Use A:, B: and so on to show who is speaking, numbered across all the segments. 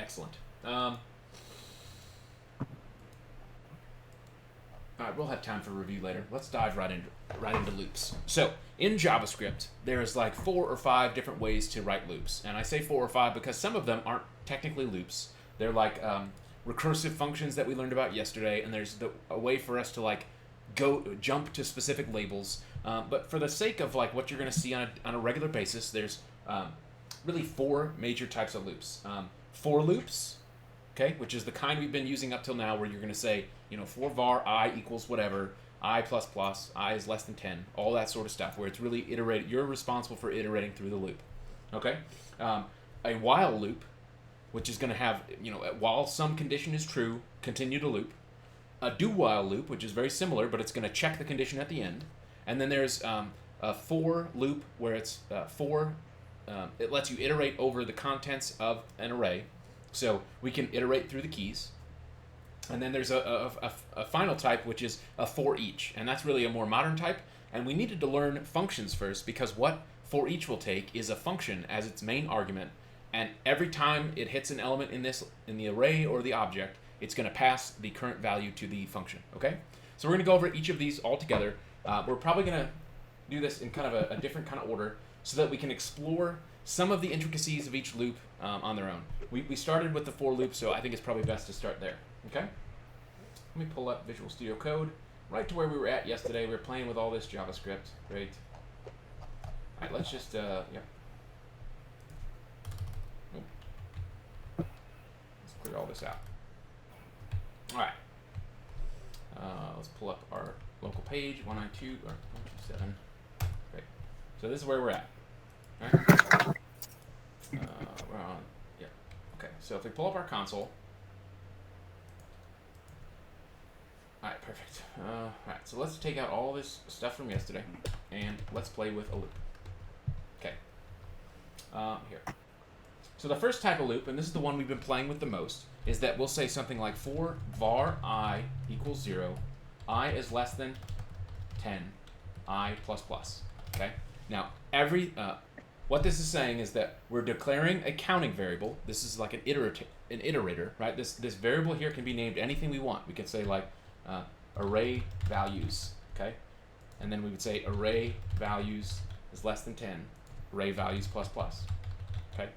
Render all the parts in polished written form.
A: Excellent. All right, we'll have time for review later. Let's dive right into loops. So in JavaScript, there's like 4 or 5 different ways to write loops, and I say 4 or 5 because some of them aren't technically loops. They're like recursive functions that we learned about yesterday, and there's a way for us to like jump to specific labels. But for the sake of like what you're going to see on a regular basis, there's really 4 major types of loops. For loops, okay, which is the kind we've been using up till now, where you're going to say, for var I equals whatever, I plus plus, I is less than 10, all that sort of stuff, where it's really iterated. You're responsible for iterating through the loop, okay? A while loop, which is going to have, while some condition is true, continue to loop. A do while loop, which is very similar, but it's going to check the condition at the end. And then there's a for loop, where it's it lets you iterate over the contents of an array. So we can iterate through the keys. And then there's a final type, which is a for each. And that's really a more modern type. And we needed to learn functions first, because what for each will take is a function as its main argument. And every time it hits an element in the array or the object, it's going to pass the current value to the function. Okay? So we're going to go over each of these all together. We're probably going to do this in kind of a different kind of order, so that we can explore some of the intricacies of each loop on their own. We started with the for loop, so I think it's probably best to start there. Okay? Let me pull up Visual Studio Code. Right to where we were at yesterday. We were playing with all this JavaScript. Great. All right, let's just, Let's clear all this out. All right. Let's pull up our local page, 192, or 127. Great. So this is where we're at. All right. We're on, yeah. Okay, so if we pull up our console. All right, perfect. All right, so let's take out all this stuff from yesterday, and let's play with a loop. Okay. Here. So the first type of loop, and this is the one we've been playing with the most, is that we'll say something like for var I equals 0, I is less than 10, I plus plus. Okay. Now what this is saying is that we're declaring a counting variable. This is like an iterator, right? This variable here can be named anything we want. We can say like array values, okay? And then we would say array values is less than 10, array values plus plus, okay?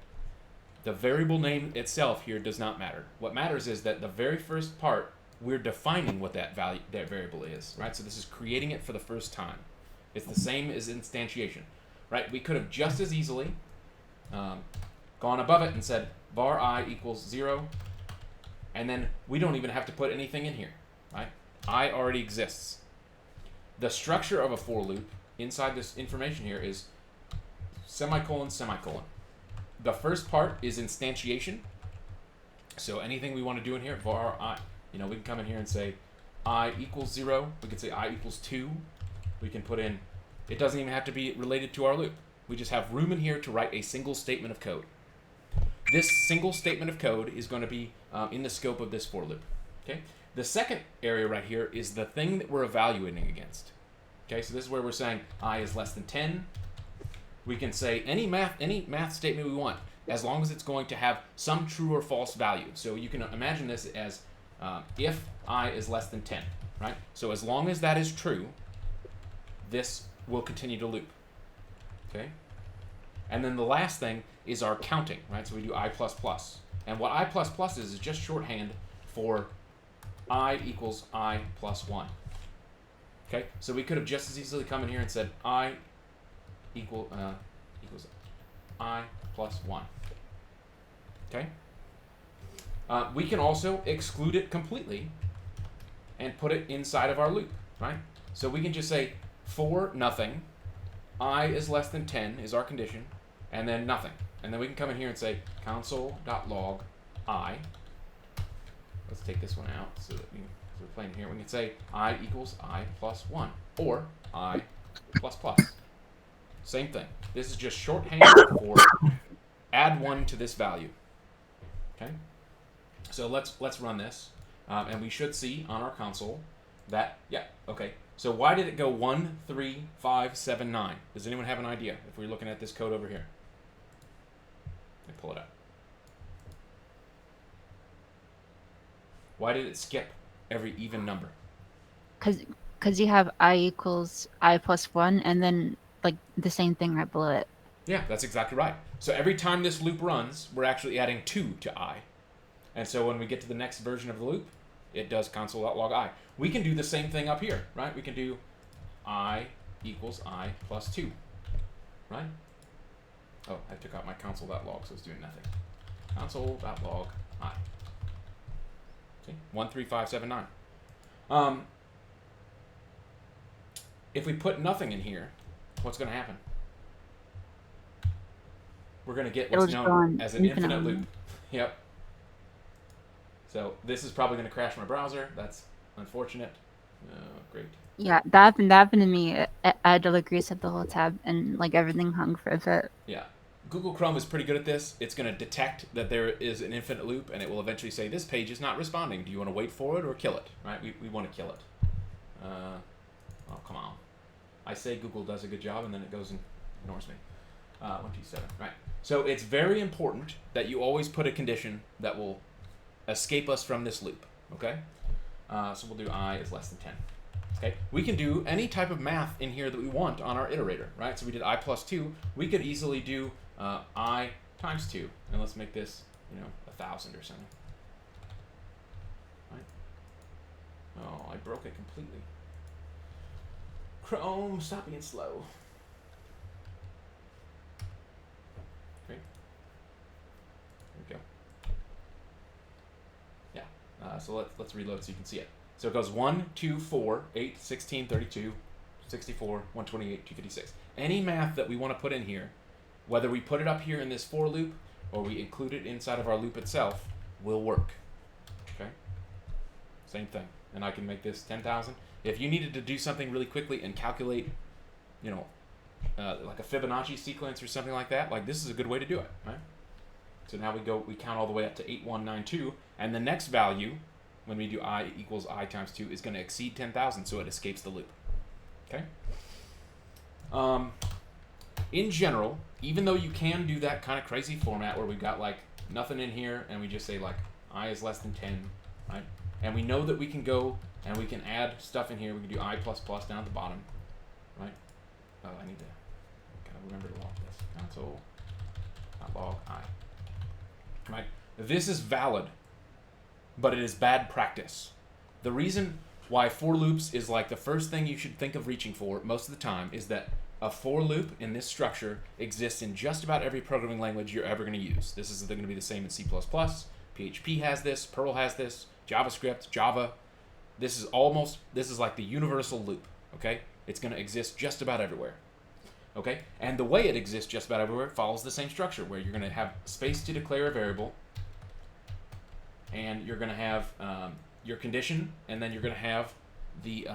A: The variable name itself here does not matter. What matters is that the very first part, we're defining what that variable is, right? So this is creating it for the first time. It's the same as instantiation, right? We could have just as easily gone above it and said var I equals 0, and then we don't even have to put anything in here, right? I already exists. The structure of a for loop inside this information here is semicolon, semicolon. The first part is instantiation. So anything we want to do in here, var I, we can come in here and say I equals 0. We can say I equals 2. We can put in, it doesn't even have to be related to our loop. We just have room in here to write a single statement of code. This single statement of code is going to be in the scope of this for loop. Okay. The second area right here is the thing that we're evaluating against. Okay, so this is where we're saying I is less than 10. We can say any math statement we want, as long as it's going to have some true or false value. So you can imagine this as if I is less than 10, right? So as long as that is true, this will continue to loop. Okay? And then the last thing is our counting, right? So we do I plus plus. And what I plus plus is just shorthand for I equals I plus 1. Okay? So we could have just as easily come in here and said I equals I plus 1. Okay? We can also exclude it completely and put it inside of our loop, right? So we can just say for nothing, I is less than 10 is our condition, and then nothing. And then we can come in here and say console.log I. Let's take this one out so that we're playing here. We can say I equals I plus 1 or I plus plus. Same thing. This is just shorthand for add 1 to this value. Okay? So let's run this. And we should see on our console that, yeah, okay. So why did it go 1, 3, 5, 7, 9? Does anyone have an idea if we're looking at this code over here? Let me pull it up. Why did it skip every even number?
B: Because you have I equals I plus 1, and then like the same thing right below it.
A: Yeah, that's exactly right. So every time this loop runs, we're actually adding 2 to I. And so when we get to the next version of the loop, it does console.log I. We can do the same thing up here, right? We can do I equals I plus 2, right? Oh, I took out my console.log, so it's doing nothing. Console.log I. See? 13579. If we put nothing in here, what's going to happen? We're going to get what's known as an infinite loop. Yep. So this is probably going to crash my browser. That's unfortunate. Great.
B: Yeah, that happened to me. I had to like reset the whole tab, and like everything hung for a bit.
A: Yeah. Google Chrome is pretty good at this. It's going to detect that there is an infinite loop, and it will eventually say, this page is not responding. Do you want to wait for it or kill it? Right? We want to kill it. Oh, come on. I say Google does a good job, and then it goes and ignores me. 127. Right. So it's very important that you always put a condition that will escape us from this loop. Okay? So we'll do I is less than 10. Okay? We can do any type of math in here that we want on our iterator, right? So we did I plus 2. We could easily do I times 2. And let's make this, 1,000 or something. Right? Oh, I broke it completely. Chrome, stop being slow. Okay. There we go. Yeah. So let's reload so you can see it. So it goes 1, 2, 4, 8, 16, 32, 64, 128, 256. Any math that we want to put in here, whether we put it up here in this for loop or we include it inside of our loop itself, will work. Okay? Same thing. And I can make this 10,000. If you needed to do something really quickly and calculate, like a Fibonacci sequence or something like that, like this is a good way to do it, right? So now we count all the way up to 8192, and the next value, when we do I equals I times 2, is going to exceed 10,000, so it escapes the loop. Okay? In general, even though you can do that kind of crazy format where we've got like nothing in here and we just say like I is less than 10, right? And we know that we can go and we can add stuff in here. We can do I plus plus down at the bottom, right? Oh, I need to kind of remember to log this. Console.log I. Right? This is valid, but it is bad practice. The reason why for loops is like the first thing you should think of reaching for most of the time is that a for loop in this structure exists in just about every programming language you're ever going to use. This is going to be the same in C++. PHP has this, Perl has this, JavaScript, Java. This is like the universal loop, okay? It's going to exist just about everywhere. Okay? And the way it exists just about everywhere follows the same structure where you're going to have space to declare a variable, and you're going to have your condition, and then you're going to have the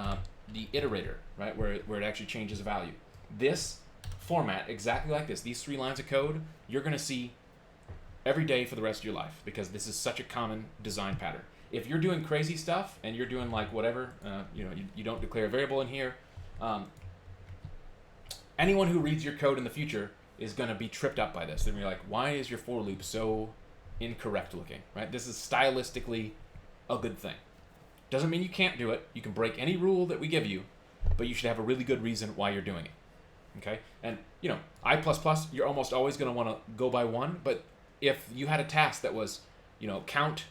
A: iterator, right, where it actually changes a value. This format, exactly like this, these 3 lines of code, you're going to see every day for the rest of your life because this is such a common design pattern. If you're doing crazy stuff and you're doing like whatever, you don't declare a variable in here, anyone who reads your code in the future is going to be tripped up by this. They're going to be like, why is your for loop so incorrect looking, right? This is stylistically a good thing. Doesn't mean you can't do it. You can break any rule that we give you, but you should have a really good reason why you're doing it. Okay? And, I++, you're almost always going to want to go by 1, but if you had a task that was, count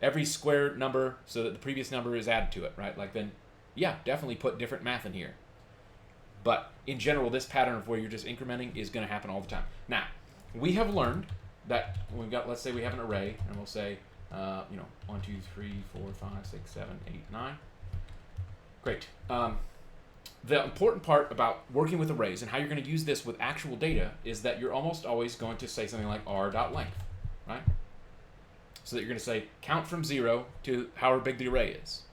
A: every square number so that the previous number is added to it, right? Like then, yeah, definitely put different math in here. But in general, this pattern of where you're just incrementing is going to happen all the time. Now, we have learned that we've got, let's say we have an array, and we'll say, 1, 2, 3, 4, 5, 6, 7, 8, 9. Great. The important part about working with arrays and how you're going to use this with actual data is that you're almost always going to say something like r.length, right? So that you're going to say count from 0 to however big the array is.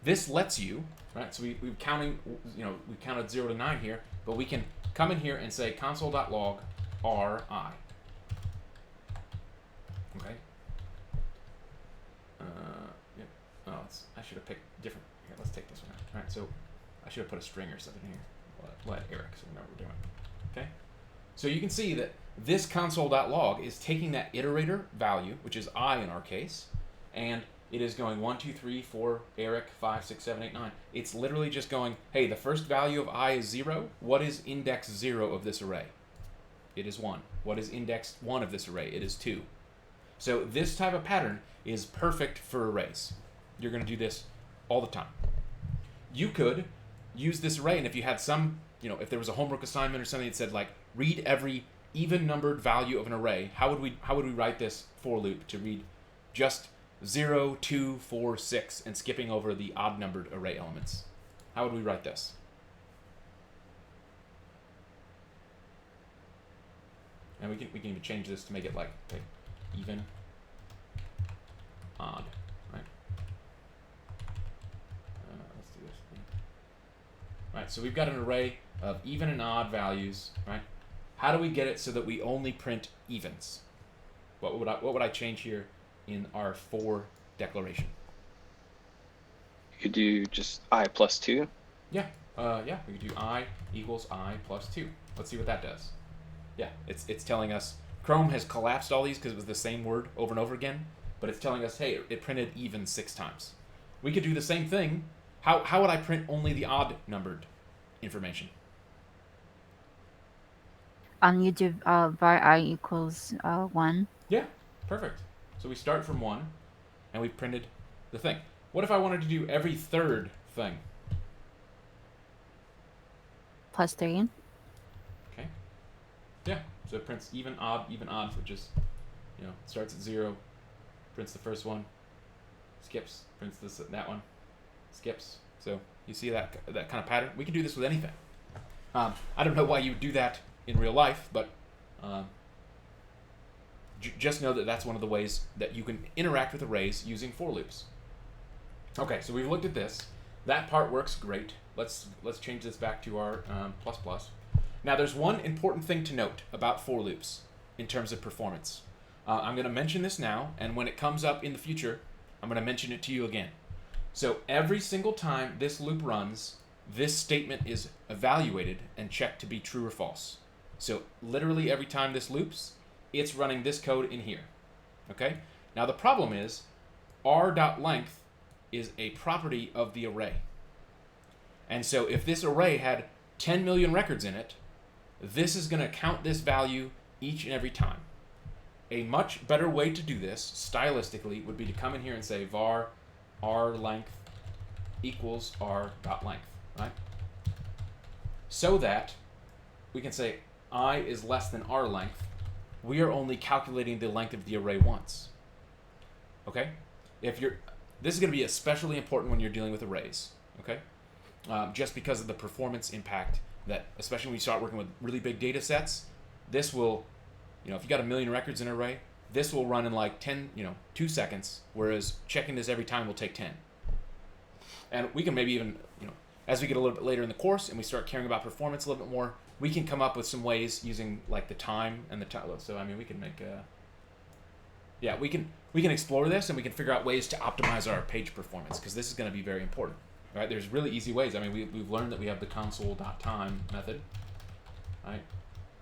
A: This lets you, right? So we've counting, we counted 0 to 9 here, but we can come in here and say console.log ri. Okay. Yep. Oh, I should have picked different. Here, let's take this one out. All right. So I should have put a string or something here. Let Eric so we know what we're doing. Okay. So you can see that this console.log is taking that iterator value, which is I in our case, and it is going 1, 2, 3, 4, Eric, 5, 6, 7, 8, 9. It's literally just going, hey, the first value of I is 0. What is index 0 of this array? It is 1. What is index 1 of this array? It is 2. So this type of pattern is perfect for arrays. You're going to do this all the time. You could use this array, and if you had some, if there was a homework assignment or something that said like read every even numbered value of an array, how would we write this for loop to read just 0, 2, 4, 6 and skipping over the odd numbered array elements? How would we write this? And we can even change this to make it like even, odd, right? Let's do this. Right, so we've got an array of even and odd values, right? How do we get it so that we only print evens? What would I change here in our for declaration?
C: You could do just I plus 2.
A: Yeah, we could do I equals I plus 2. Let's see what that does. Yeah, it's telling us Chrome has collapsed all these because it was the same word over and over again, but it's telling us, hey, it printed even 6 times. We could do the same thing. How would I print only the odd numbered information?
B: You do var I equals 1.
A: Yeah, perfect. So we start from 1, and we've printed the thing. What if I wanted to do every third thing?
B: Plus 3.
A: Okay. Yeah, so it prints even, odd, which is, starts at 0, prints the first one, skips, prints that one, skips. So you see that kind of pattern? We can do this with anything. I don't know why you would do that in real life, but just know that that's one of the ways that you can interact with arrays using for loops. Okay, so we've looked at this. That part works great. Let's change this back to our plus plus. Now there's one important thing to note about for loops in terms of performance. I'm going to mention this now, and when it comes up in the future, I'm going to mention it to you again. So every single time this loop runs, this statement is evaluated and checked to be true or false. So literally every time this loops, it's running this code in here. Okay? Now the problem is r.length is a property of the array. And so if this array had 10 million records in it, this is going to count this value each and every time. A much better way to do this, stylistically, would be to come in here and say var r length equals r.length, right? So that we can say I is less than r length. We are only calculating the length of the array once. Okay? This is going to be especially important when you're dealing with arrays. Okay? Just because of the performance impact that, especially when you start working with really big data sets, this will, if you got 1 million records in an array, this will run in like 2 seconds, whereas checking this every time will take 10. And we can maybe even, as we get a little bit later in the course and we start caring about performance a little bit more, we can come up with some ways using like the time and the time. So we can make we can explore this and we can figure out ways to optimize our page performance, because this is going to be very important. Right? There's really easy ways. We've learned that we have the console.time method, right?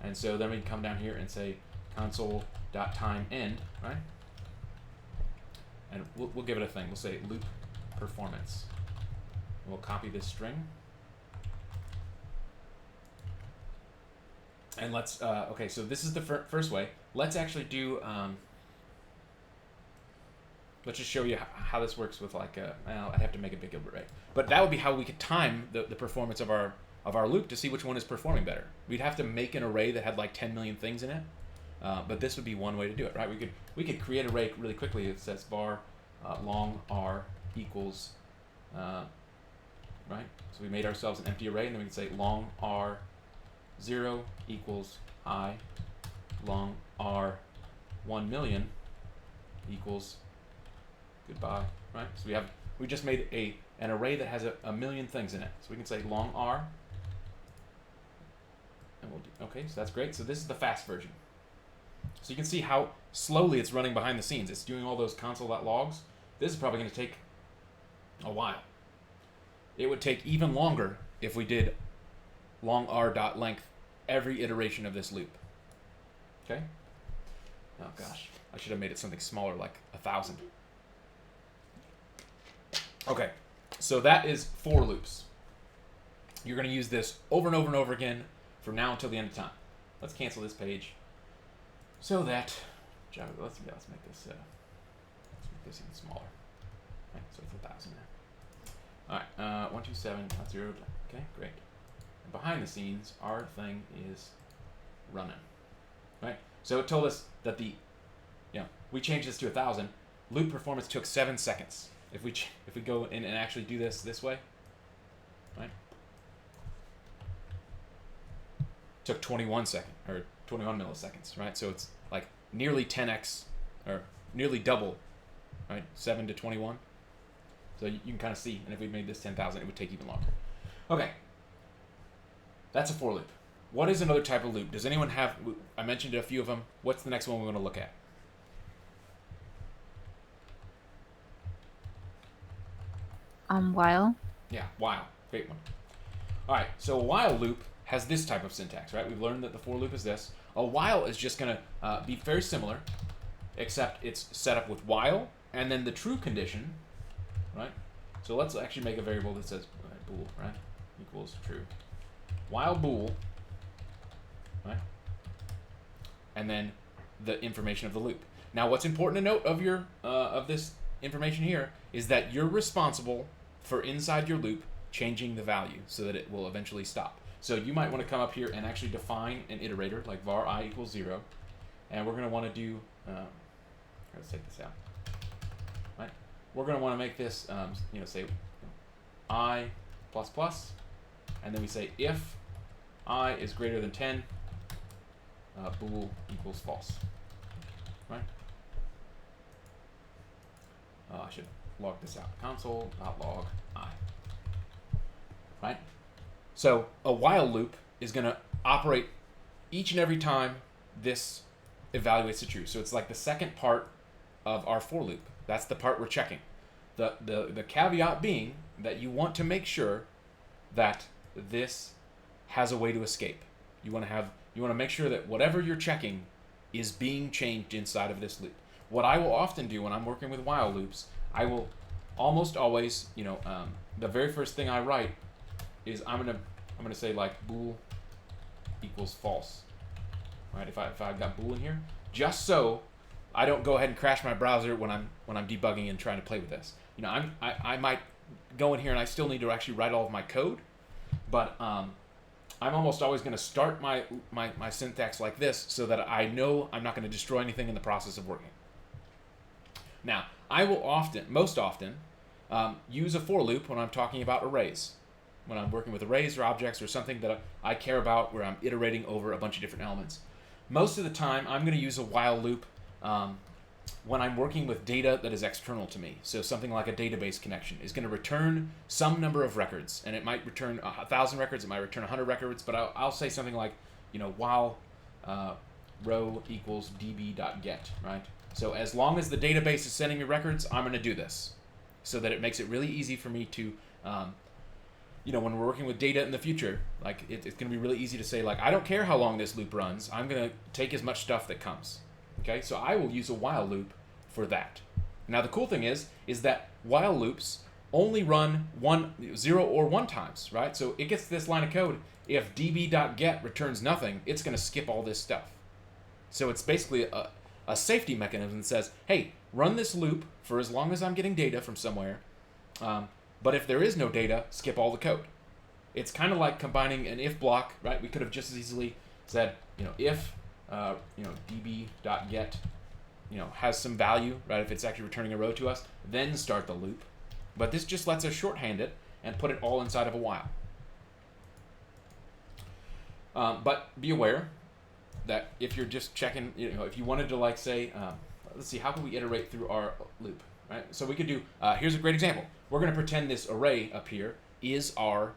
A: And so then we can come down here and say console.timeEnd, right? And we'll give it a thing. We'll say loop performance. And we'll copy this string. And let's, okay, so this is the first way. Let's actually do, let's just show you how this works with like, I'd have to make a big array. But that would be how we could time the performance of our loop to see which one is performing better. We'd have to make an array that had like 10 million things in it. But this would be one way to do it, right? We could create an array really quickly. It says var long r equals, right? So we made ourselves an empty array, and then we can say long r 0 equals I, long r 1 million equals goodbye, right? So we just made an array that has a million things in it. So we can say long r, and we'll do, okay, so that's great. So this is the fast version. So you can see how slowly it's running behind the scenes. It's doing all those console.logs. This is probably going to take a while. It would take even longer if we did long r.length every iteration of this loop. Okay? Oh gosh, I should have made it something smaller, like 1,000. Okay, so that is for loops. You're going to use this over and over and over again from now until the end of time. Let's cancel this page so that let's make this even smaller. Right, so it's 1,000 now. All right, 127.0. Okay, great. And behind the scenes, our thing is running. Right, so it told us that we changed this to 1,000. Loop performance took 7 seconds. If we go in and actually do this way, right? Took 21 milliseconds, right? So it's like nearly 10x or nearly double, right? 7 to 21. So you can kind of see, and if we made this 10,000, it would take even longer. Okay, that's a for loop. What is another type of loop? Does anyone have? I mentioned a few of them. What's the next one we're going to look at?
B: While.
A: Yeah, while. Great one. All right, so a while loop has this type of syntax, right? We've learned that the for loop is this. A while is just going to be very similar, except it's set up with while and then the true condition, right? So let's actually make a variable that says bool, right? Equals true. While bool, right? And then the information of the loop. Now, what's important to note of this information here is that you're responsible for inside your loop changing the value so that it will eventually stop. So you might want to come up here and actually define an iterator like var I equals 0, and we're going to want to do. Let's take this out. Right, we're going to want to make this, say I plus plus, and then we say if I is greater than 10, bool equals false. Right. I should log this out. Console.log I. Right? So a while loop is going to operate each and every time this evaluates the true. So it's like the second part of our for loop. That's the part we're checking. The caveat being that you want to make sure that this has a way to escape. You want to make sure that whatever you're checking is being changed inside of this loop. What I will often do when I'm working with while loops, I will almost always, the very first thing I write is I'm gonna say like bool equals false, right? If I've got bool in here, just so I don't go ahead and crash my browser when I'm debugging and trying to play with this. I might go in here and I still need to actually write all of my code, but I'm almost always going to start my syntax like this so that I know I'm not going to destroy anything in the process of working. Now, I will most often, use a for loop when I'm talking about arrays. When I'm working with arrays or objects or something that I care about where I'm iterating over a bunch of different elements. Most of the time, I'm going to use a while loop when I'm working with data that is external to me. So something like a database connection is going to return some number of records, and it might return 1,000 records, it might return 100 records, but I'll say something like, while row equals db.get, right? So as long as the database is sending me records, I'm going to do this, so that it makes it really easy for me to, when we're working with data in the future, like it's going to be really easy to say, like, I don't care how long this loop runs, I'm going to take as much stuff that comes. Okay, so I will use a while loop for that. Now the cool thing is that while loops only run 0 or 1 times, right? So it gets this line of code. If db.get returns nothing, it's going to skip all this stuff. So it's basically a safety mechanism that says, hey, run this loop for as long as I'm getting data from somewhere. But if there is no data, skip all the code. It's kind of like combining an if block, right? We could have just as easily said, if db.get, has some value, right? If it's actually returning a row to us, then start the loop. But this just lets us shorthand it and put it all inside of a while. But be aware that if you're just checking, if you wanted to let's see, how can we iterate through our loop, right? So we could do, here's a great example. We're going to pretend this array up here is our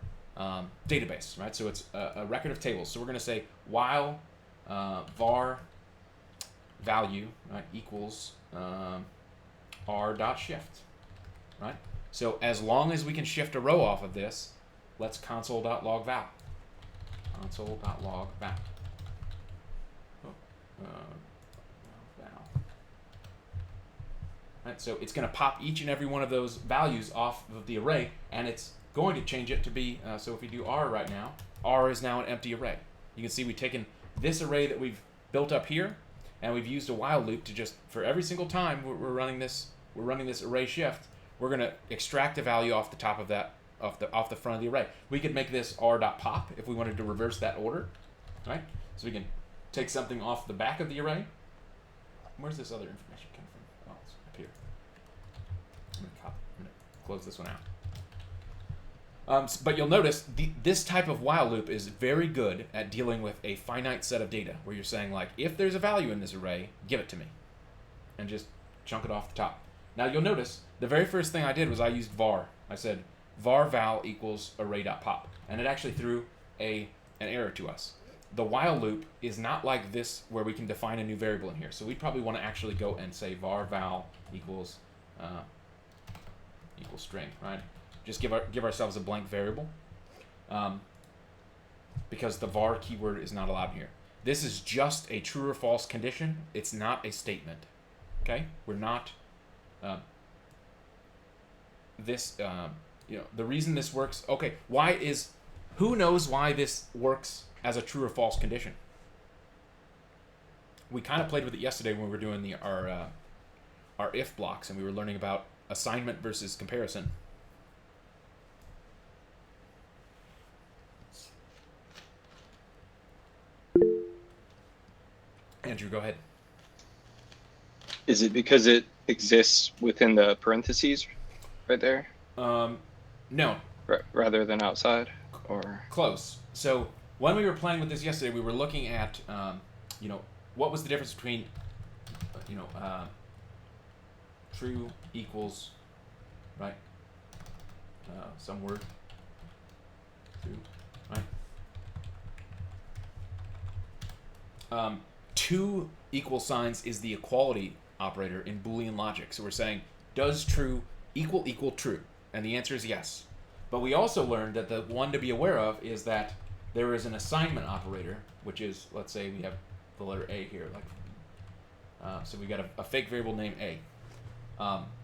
A: database, right? So it's a record of tables. So we're going to say while var value, right, equals r.shift, right? So as long as we can shift a row off of this, let's console.log val. Console.log val. Val. Right? So it's going to pop each and every one of those values off of the array, and it's going to change it to be, so if we do R right now, R is now an empty array. You can see we've taken this array that we've built up here, and we've used a while loop to just, for every single time we're running this array shift, we're going to extract a value off the top of that, off the front of the array. We could make this r.pop if we wanted to reverse that order, right? So we can take something off the back of the array. Where's this other information come from? Oh, it's up here. I'm going to close this one out. But you'll notice this type of while loop is very good at dealing with a finite set of data, where you're saying, like, if there's a value in this array, give it to me, and just chunk it off the top. Now you'll notice the very first thing I did was I used var. I said var val equals array.pop, and it actually threw an error to us. The while loop is not like this, where we can define a new variable in here. So we'd probably want to actually go and say var val equals string, right? Just give ourselves a blank variable, because the var keyword is not allowed here. This is just a true or false condition. It's not a statement. Okay, we're not. The reason this works. Okay, who knows why this works as a true or false condition? We kind of played with it yesterday when we were doing our if blocks, and we were learning about assignment versus comparison. Andrew, go ahead.
C: Is it because it exists within the parentheses right there?
A: No.
C: Rather than outside? Or
A: Close. So when we were playing with this yesterday, we were looking at, what was the difference between, true equals, right? Some word. True, right? Two equal signs is the equality operator in Boolean logic. So we're saying, does true equal true? And the answer is yes. But we also learned that the one to be aware of is that there is an assignment operator, which is, let's say we have the letter A here. So we got a fake variable named A.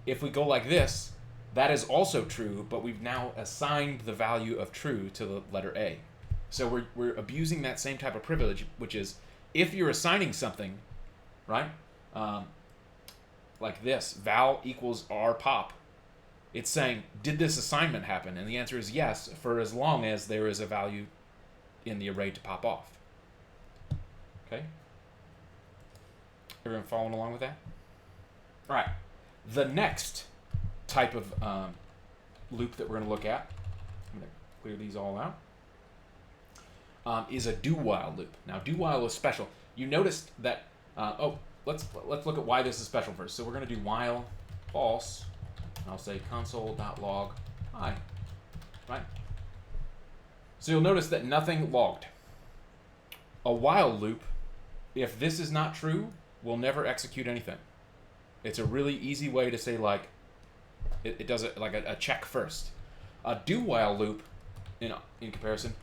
A: If we go like this, that is also true, but we've now assigned the value of true to the letter A. So we're abusing that same type of privilege, which is, if you're assigning something, right, like this, val equals r pop, it's saying, did this assignment happen? And the answer is yes, for as long as there is a value in the array to pop off. Okay? Everyone following along with that? All right. The next type of loop that we're going to look at, I'm going to clear these all out, is a do-while loop. Now, do-while is special. You noticed that, let's look at why this is special first. So we're going to do while false, and I'll say console.log I, right? So you'll notice that nothing logged. A while loop, if this is not true, will never execute anything. It's a really easy way to say, like, it does it like a check first. A do-while loop, in comparison,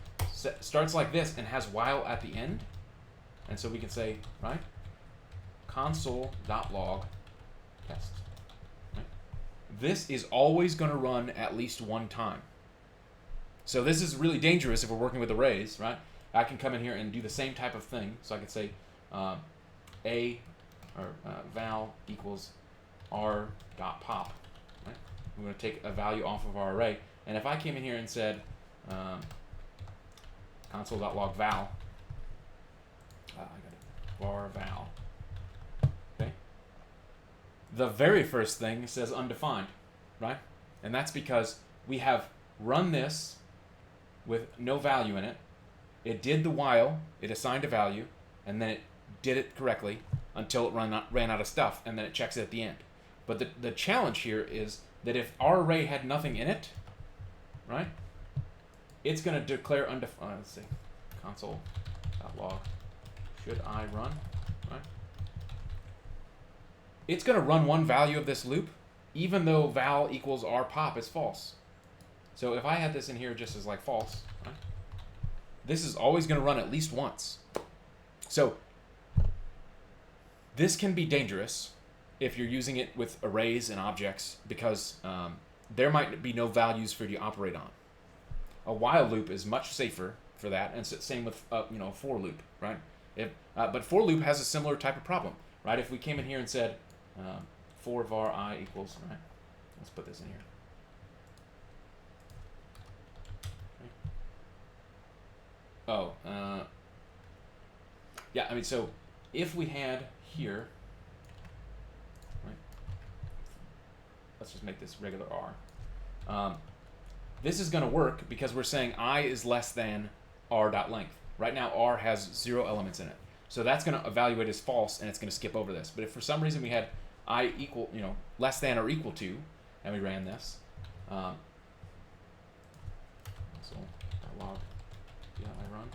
A: starts like this and has while at the end. And so we can say, right, console.log test. Right? This is always going to run at least one time. So this is really dangerous if we're working with arrays, right? I can come in here and do the same type of thing. So I can say val equals r.pop. Right? I'm going to take a value off of our array. And if I came in here and said console.log val, I got it, var val. Okay. The very first thing says undefined, right? And that's because we have run this with no value in it. It did the while, it assigned a value, and then it did it correctly until it ran out of stuff, and then it checks it at the end. But the challenge here is that if our array had nothing in it, right, it's going to declare undefined. Let's see, console.log should I run, right? It's going to run one value of this loop, even though val equals r pop is false. So if I had this in here just as like false, right, this is always going to run at least once. So this can be dangerous if you're using it with arrays and objects because there might be no values for you to operate on. A while loop is much safer for that, and it's the same with a for loop, right? But for loop has a similar type of problem, right? If we came in here and said for var I equals, right? Let's put this in here. Oh, yeah, I mean, so if we had here, right, let's just make this regular R. This is going to work because we're saying I is less than r.length. Right now, R has 0 elements in it. So that's going to evaluate as false, and it's going to skip over this. But if for some reason we had I equal, less than or equal to, and we ran this, so log I run,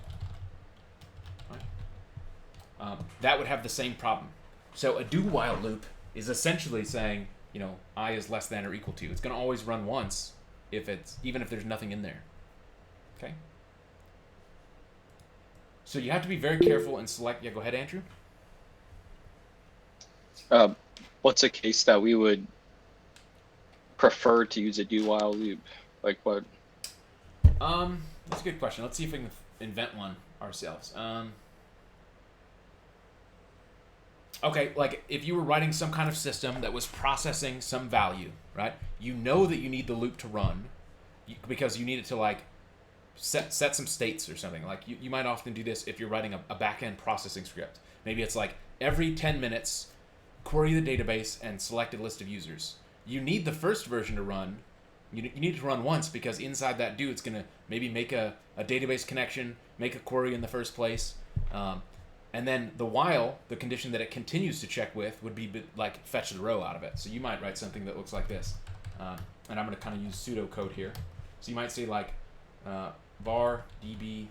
A: right? That would have the same problem. So a do while loop is essentially saying, I is less than or equal to. It's going to always run once even if there's nothing in there. Okay? So you have to be very careful and select. Yeah, go ahead, Andrew.
C: What's a case that we would prefer to use a do while loop? Like what?
A: That's a good question. Let's see if we can invent one ourselves. Okay, like if you were writing some kind of system that was processing some value, right? You know that you need the loop to run because you need it to like set some states or something. Like you might often do this if you're writing a back-end processing script. Maybe it's like every 10 minutes, query the database and select a list of users. You need the first version to run. You need it to run once because inside that do, it's going to maybe make a database connection, make a query in the first place. And then the while, the condition that it continues to check with would be like fetch the row out of it. So you might write something that looks like this. And I'm going to kind of use pseudocode here. So you might say like var db,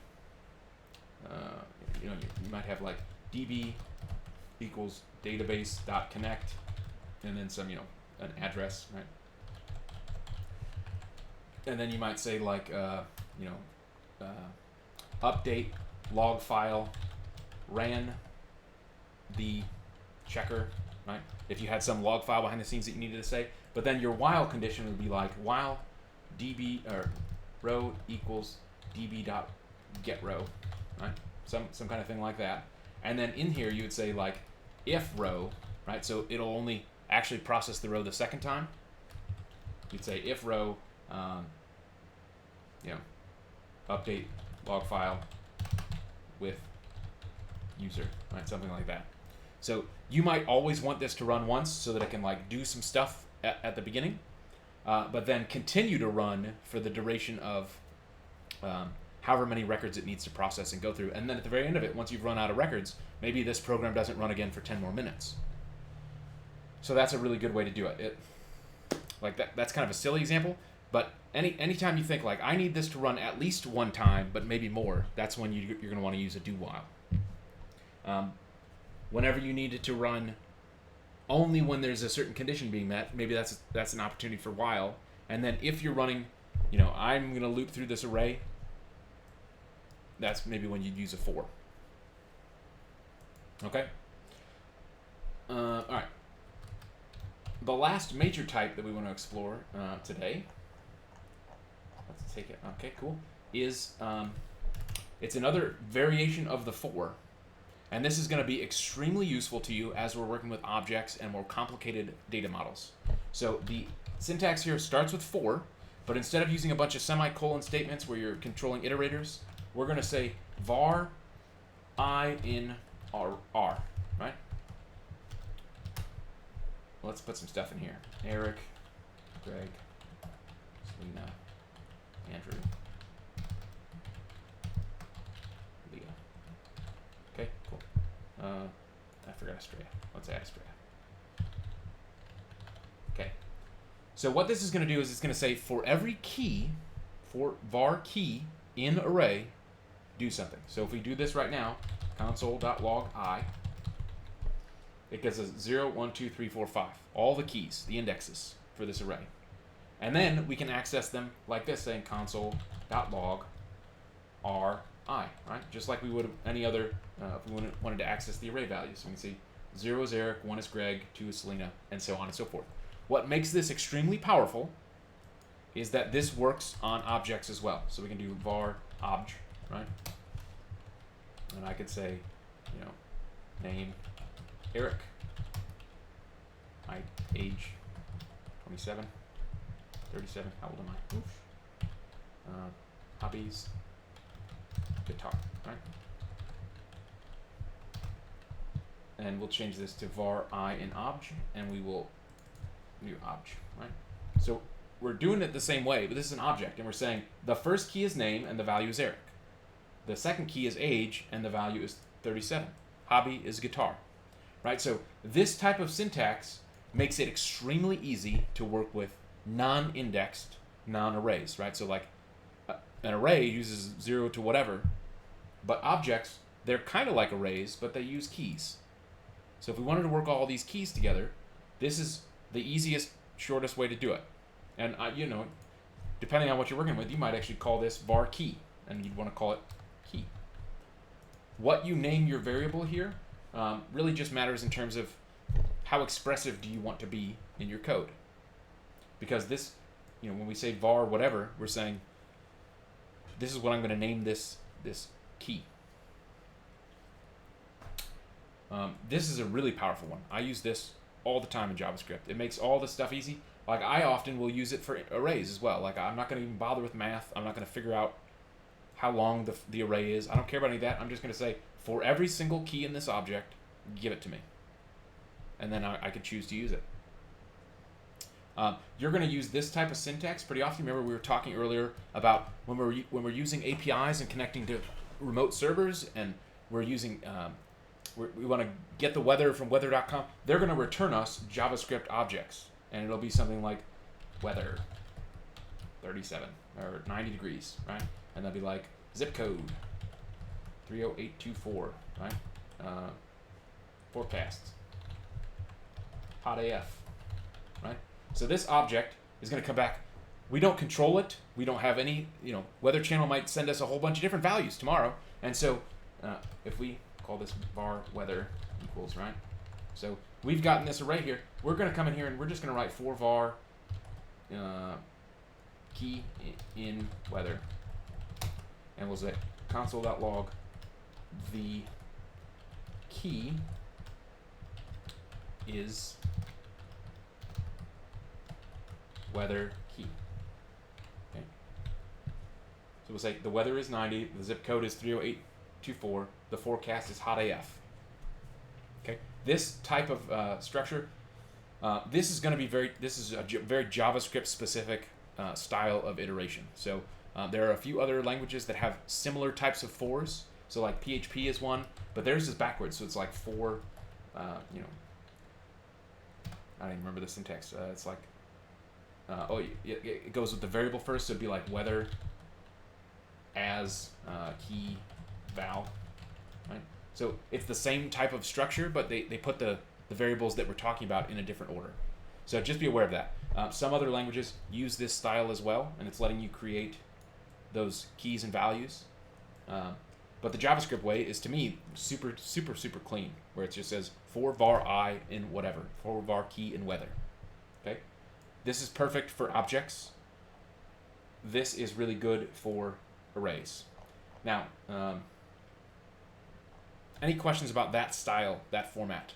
A: you might have like db equals database.connect and then some, an address, right? And then you might say like, update log file ran the checker, right? If you had some log file behind the scenes that you needed to say, but then your while condition would be like while db or row equals db.getRow, right? Some kind of thing like that. And then in here you would say like if row, right? So it'll only actually process the row the second time. You'd say if row, update log file with user, right? Something like that. So you might always want this to run once so that it can like do some stuff at the beginning, but then continue to run for the duration of however many records it needs to process and go through. And then at the very end of it, once you've run out of records, maybe this program doesn't run again for 10 more minutes. So that's a really good way to do it. That's kind of a silly example, but anytime you think like I need this to run at least one time, but maybe more, that's when you're going to want to use a do while. Whenever you need it to run only when there's a certain condition being met, maybe that's an opportunity for while. And then if you're running, I'm going to loop through this array, that's maybe when you'd use a for. Okay? All right. The last major type that we want to explore today, let's take it, okay, cool, is it's another variation of the for. And this is going to be extremely useful to you as we're working with objects and more complicated data models. So the syntax here starts with for, but instead of using a bunch of semicolon statements where you're controlling iterators, we're going to say var I in R, right? Let's put some stuff in here. Eric, Greg, Selena, Andrew, Leah. Okay, cool. I forgot Estrella. Let's add Estrella. Okay. So what this is going to do is it's going to say for every key, for var key in array, do something. So if we do this right now, console.log I, it gives us 0, 1, 2, 3, 4, 5. All the keys, the indexes for this array. And then we can access them like this, saying console.log RI, right? Just like we would any other, if we wanted to access the array values. So we can see 0 is Eric, 1 is Greg, 2 is Selena, and so on and so forth. What makes this extremely powerful is that this works on objects as well. So we can do var obj, right? And I could say, you know, name Eric, height, age, 27, 37, how old am I? Oof. Hobbies, guitar, right? And we'll change this to var I in obj, and we will do obj, right? So we're doing it the same way, but this is an object, and we're saying the first key is name, and the value is Eric. The second key is age, and the value is 37. Hobby is guitar, right? So this type of syntax makes it extremely easy to work with non-indexed non-arrays, right? So like an array uses 0 to whatever, but objects, they're kind of like arrays, but they use keys. So if we wanted to work all these keys together, this is the easiest, shortest way to do it. And you know, depending on what you're working with, you might actually call this var key, and you'd want to call it key. What you name your variable here really just matters in terms of how expressive do you want to be in your code. Because this, you know, when we say var whatever, we're saying this is what I'm going to name this key. This is a really powerful one. I use this all the time in JavaScript. It makes all this stuff easy. Like I often will use it for arrays as well. Like I'm not going to even bother with math. I'm not going to figure out how long the array is. I don't care about any of that. I'm just going to say for every single key in this object, give it to me. And then I could choose to use it. You're going to use this type of syntax pretty often. Remember we were talking earlier about when we're using APIs and connecting to remote servers, and we're using we want to get the weather from weather.com. They're going to return us JavaScript objects, and it'll be something like weather 37 or 90 degrees, right? And they'll be like zip code 30824, right? Forecasts hot AF, right? So this object is going to come back. We don't control it. We don't have any, you know, Weather Channel might send us a whole bunch of different values tomorrow. And so if we call this var weather equals, right? So we've gotten this array here. We're going to come in here and we're just going to write for var key in weather. And we'll say console.log the key is weather key. Okay. So we'll say the weather is 90, the zip code is 30824, the forecast is hot AF. Okay. This type of structure, this is going to be very JavaScript specific style of iteration. So there are a few other languages that have similar types of fors. So like PHP is one, but theirs is backwards. So it's like for, you know, I don't even remember the syntax. It's like, it goes with the variable first, so it'd be like weather as key val, right? So it's the same type of structure, but they put the variables that we're talking about in a different order. So just be aware of that. Some other languages use this style as well, and it's letting you create those keys and values. But the JavaScript way is, to me, super, super, super clean, where it just says for var I in whatever, for var key in weather. Okay? This is perfect for objects. This is really good for arrays. Now, any questions about that style, that format?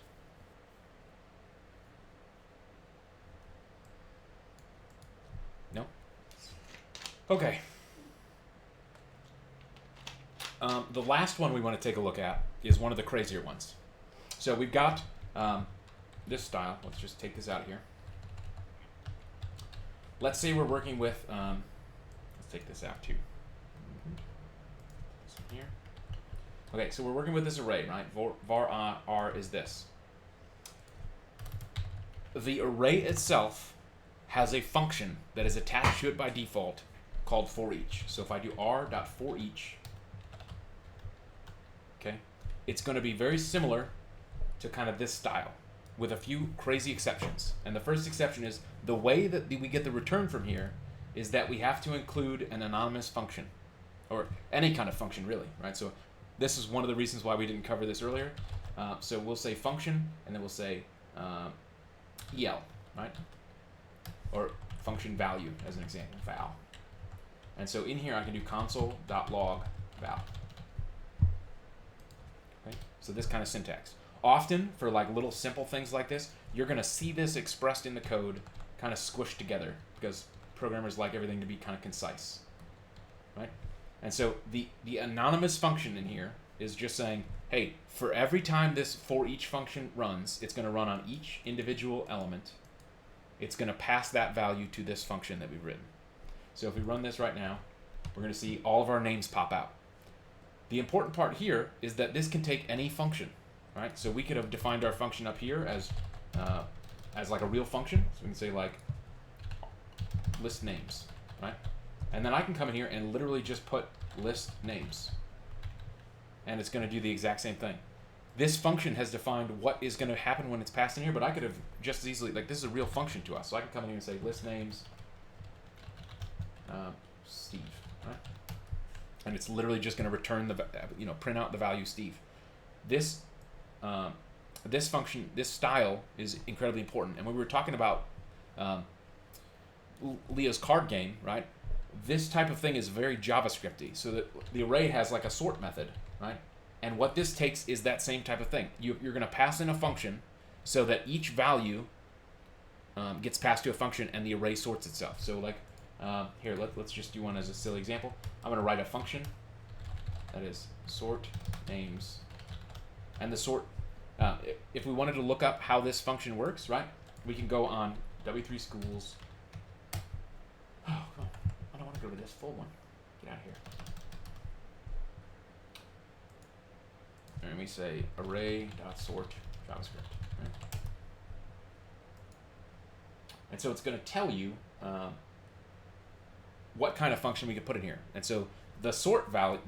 A: No? Okay. The last one we want to take a look at is one of the crazier ones. So we've got this style. Let's just take this out here. Let's say we're working with, let's take this out too. Here. Okay, so we're working with this array, right? Var R is this. The array itself has a function that is attached to it by default called forEach. So if I do r.forEach, okay, it's going to be very similar to kind of this style, with a few crazy exceptions. And the first exception is the way that we get the return from here is that we have to include an anonymous function, or any kind of function really, right? So this is one of the reasons why we didn't cover this earlier. So we'll say function, and then we'll say EL, right? Or function value as an example, val. And so in here I can do console.log val. Okay? So this kind of syntax. Often for like little simple things like this, you're going to see this expressed in the code kind of squished together because programmers like everything to be kind of concise, right? And so the anonymous function in here is just saying, hey, for every time this for each function runs, it's going to run on each individual element. It's going to pass that value to this function that we've written. So if we run this right now, we're going to see all of our names pop out. The important part here is that this can take any function, right? So we could have defined our function up here as like a real function. So we can say like list names, right? And then I can come in here and literally just put list names. And it's going to do the exact same thing. This function has defined what is going to happen when it's passed in here, but I could have just as easily, like this is a real function to us. So I can come in here and say list names Steve, right? And it's literally just going to return the, print out the value Steve. This this function, this style is incredibly important. And when we were talking about Leah's card game, right? This type of thing is very JavaScripty. So that the array has like a sort method, right? And what this takes is that same type of thing. You're going to pass in a function so that each value gets passed to a function and the array sorts itself. So like here, let's just do one as a silly example. I'm going to write a function that is sort names. And the sort, if we wanted to look up how this function works, right? We can go on W3 Schools. Oh, come on. I don't want to go to this full one. Get out of here. And we say array.sort JavaScript. Right? And so it's going to tell you what kind of function we could put in here. And so the sort value,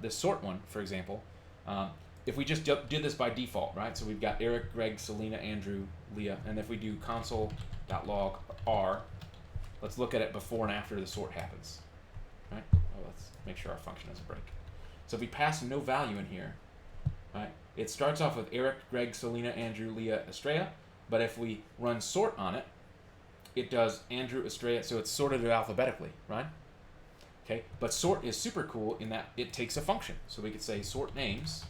A: this sort one, for example, if we just did this by default, right? So we've got Eric, Greg, Selena, Andrew, Leah, and if we do console.log r, let's look at it before and after the sort happens, right? Well, let's make sure our function doesn't break. So if we pass no value in here, right? It starts off with Eric, Greg, Selena, Andrew, Leah, Estrella, but if we run sort on it, it does Andrew, Estrella, so it's sorted it alphabetically, right? Okay, but sort is super cool in that it takes a function. So we could say sort names,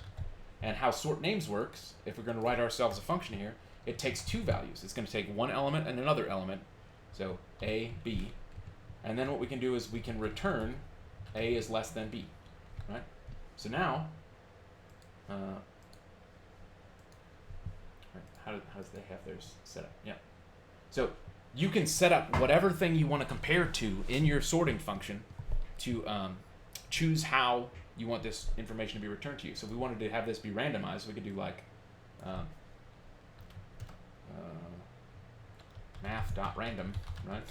A: and how sort names works, if we're going to write ourselves a function here, it takes two values. It's going to take one element and another element, so A, B, and then what we can do is we can return A is less than B, right? So now, how does they have theirs set up? Yeah. So you can set up whatever thing you want to compare to in your sorting function to choose how you want this information to be returned to you. So if we wanted to have this be randomized, we could do like math.random, right?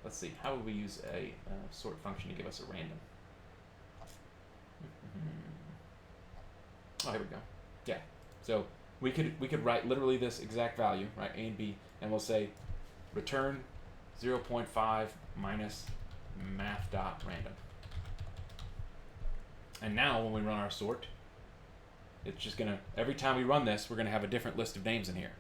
A: Let's see, how would we use a sort function to give us a random? Oh, here we go. Yeah. So we could write literally this exact value, right? A and B, and we'll say return 0.5 minus math.random. And now when we run our sort, it's just gonna, every time we run this, we're gonna have a different list of names in here.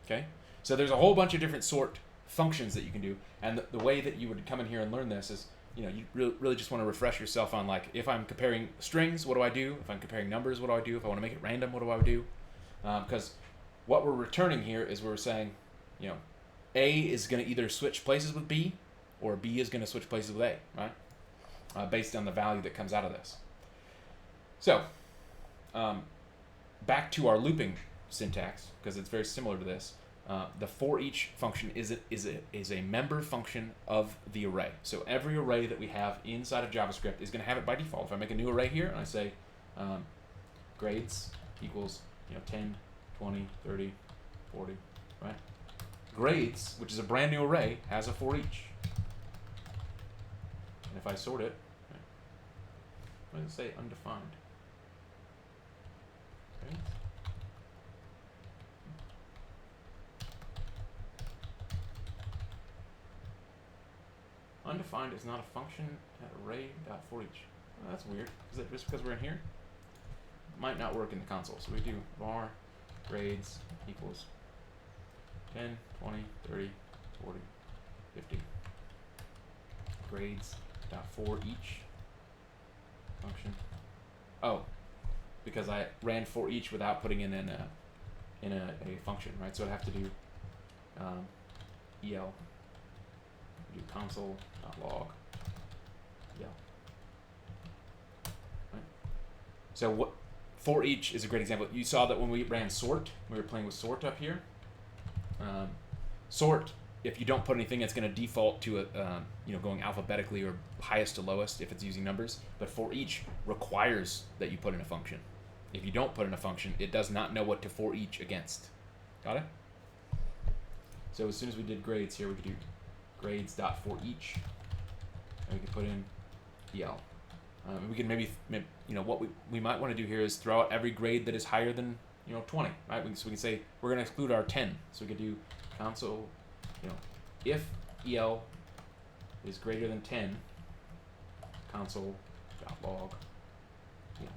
A: Okay? So there's a whole bunch of different sort functions that you can do, and the way that you would come in here and learn this is, you really just want to refresh yourself on, like, if I'm comparing strings, what do I do? If I'm comparing numbers, what do I do? If I want to make it random, what do I do? Because what we're returning here is we're saying, A is going to either switch places with B, or B is going to switch places with A, right? Based on the value that comes out of this. So, back to our looping syntax, because it's very similar to this. The for each function is a member function of the array. So every array that we have inside of JavaScript is going to have it by default. If I make a new array here and I say grades equals 10, 20, 30, 40, right? Grades, which is a brand new array, has a for each. And if I sort it, right, what does it say? Undefined. Okay. Undefined is not a function at array.forEach. Oh, that's weird. Is it just because we're in here? Might not work in the console. So we do var grades equals 10, 20, 30, 40, 50. Grades dot for each function. Oh, because I ran for each without putting in a function, right? So I'd have to do el, do console.log el. Right? So what for each is a great example. You saw that when we ran sort, we were playing with sort up here. Sort, if you don't put anything, it's going to default to a going alphabetically or highest to lowest if it's using numbers. But for each requires that you put in a function. If you don't put in a function, it does not know what to for each against. Got it? So as soon as we did grades here, we could do grades.for each, and we could put in el. We can maybe what we might want to do here is throw out every grade that is higher than 20, right? So we can say we're going to exclude our 10. So we could do console, if el is greater than 10, console.log el.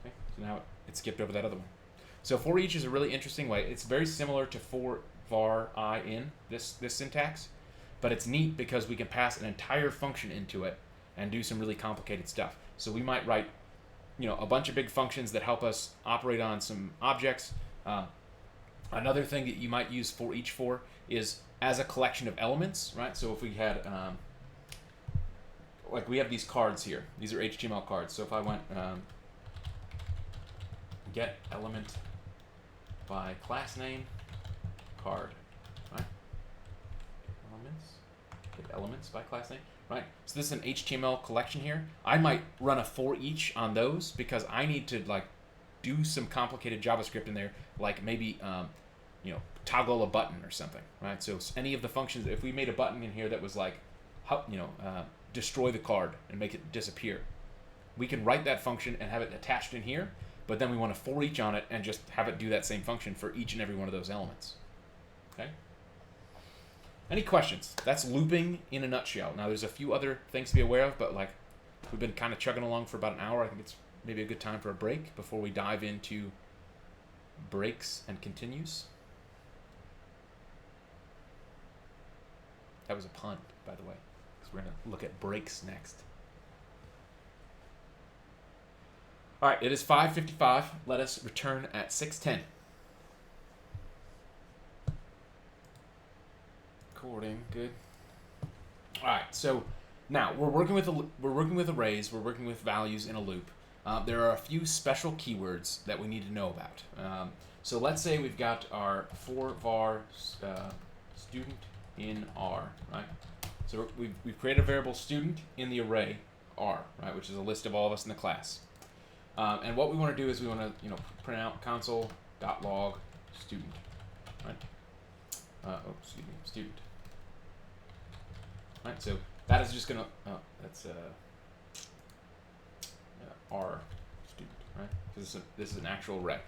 A: Okay, so now it skipped over that other one. So for each is a really interesting way. It's very similar to for var I in this syntax, but it's neat because we can pass an entire function into it and do some really complicated stuff. So we might write, a bunch of big functions that help us operate on some objects. Another thing that you might use for each for is as a collection of elements, right? So if we had, like we have these cards here. These are HTML cards. So if I went get element by class name card, right? Elements by class name, right? So this is an HTML collection here. I might run a for each on those because I need to do some complicated JavaScript in there, like maybe toggle a button or something, right? So any of the functions, if we made a button in here that was like, destroy the card and make it disappear, we can write that function and have it attached in here. But then we want to for each on it and just have it do that same function for each and every one of those elements. Okay? Any questions? That's looping in a nutshell. Now, there's a few other things to be aware of, but we've been kind of chugging along for about an hour. I think it's maybe a good time for a break before we dive into breaks and continues. That was a pun, by the way, because we're going to look at breaks next. All right, it is 5:55. Let us return at 6:10. Recording, good. All right, so now we're working with arrays. We're working with values in a loop. There are a few special keywords that we need to know about. So let's say we've got our for var student in R, right? So we've created a variable student in the array R, right, which is a list of all of us in the class. And what we want to do is we want to, print out console.log student, right? Student. Right, so that is just gonna, that's R student, right? Because this is an actual array.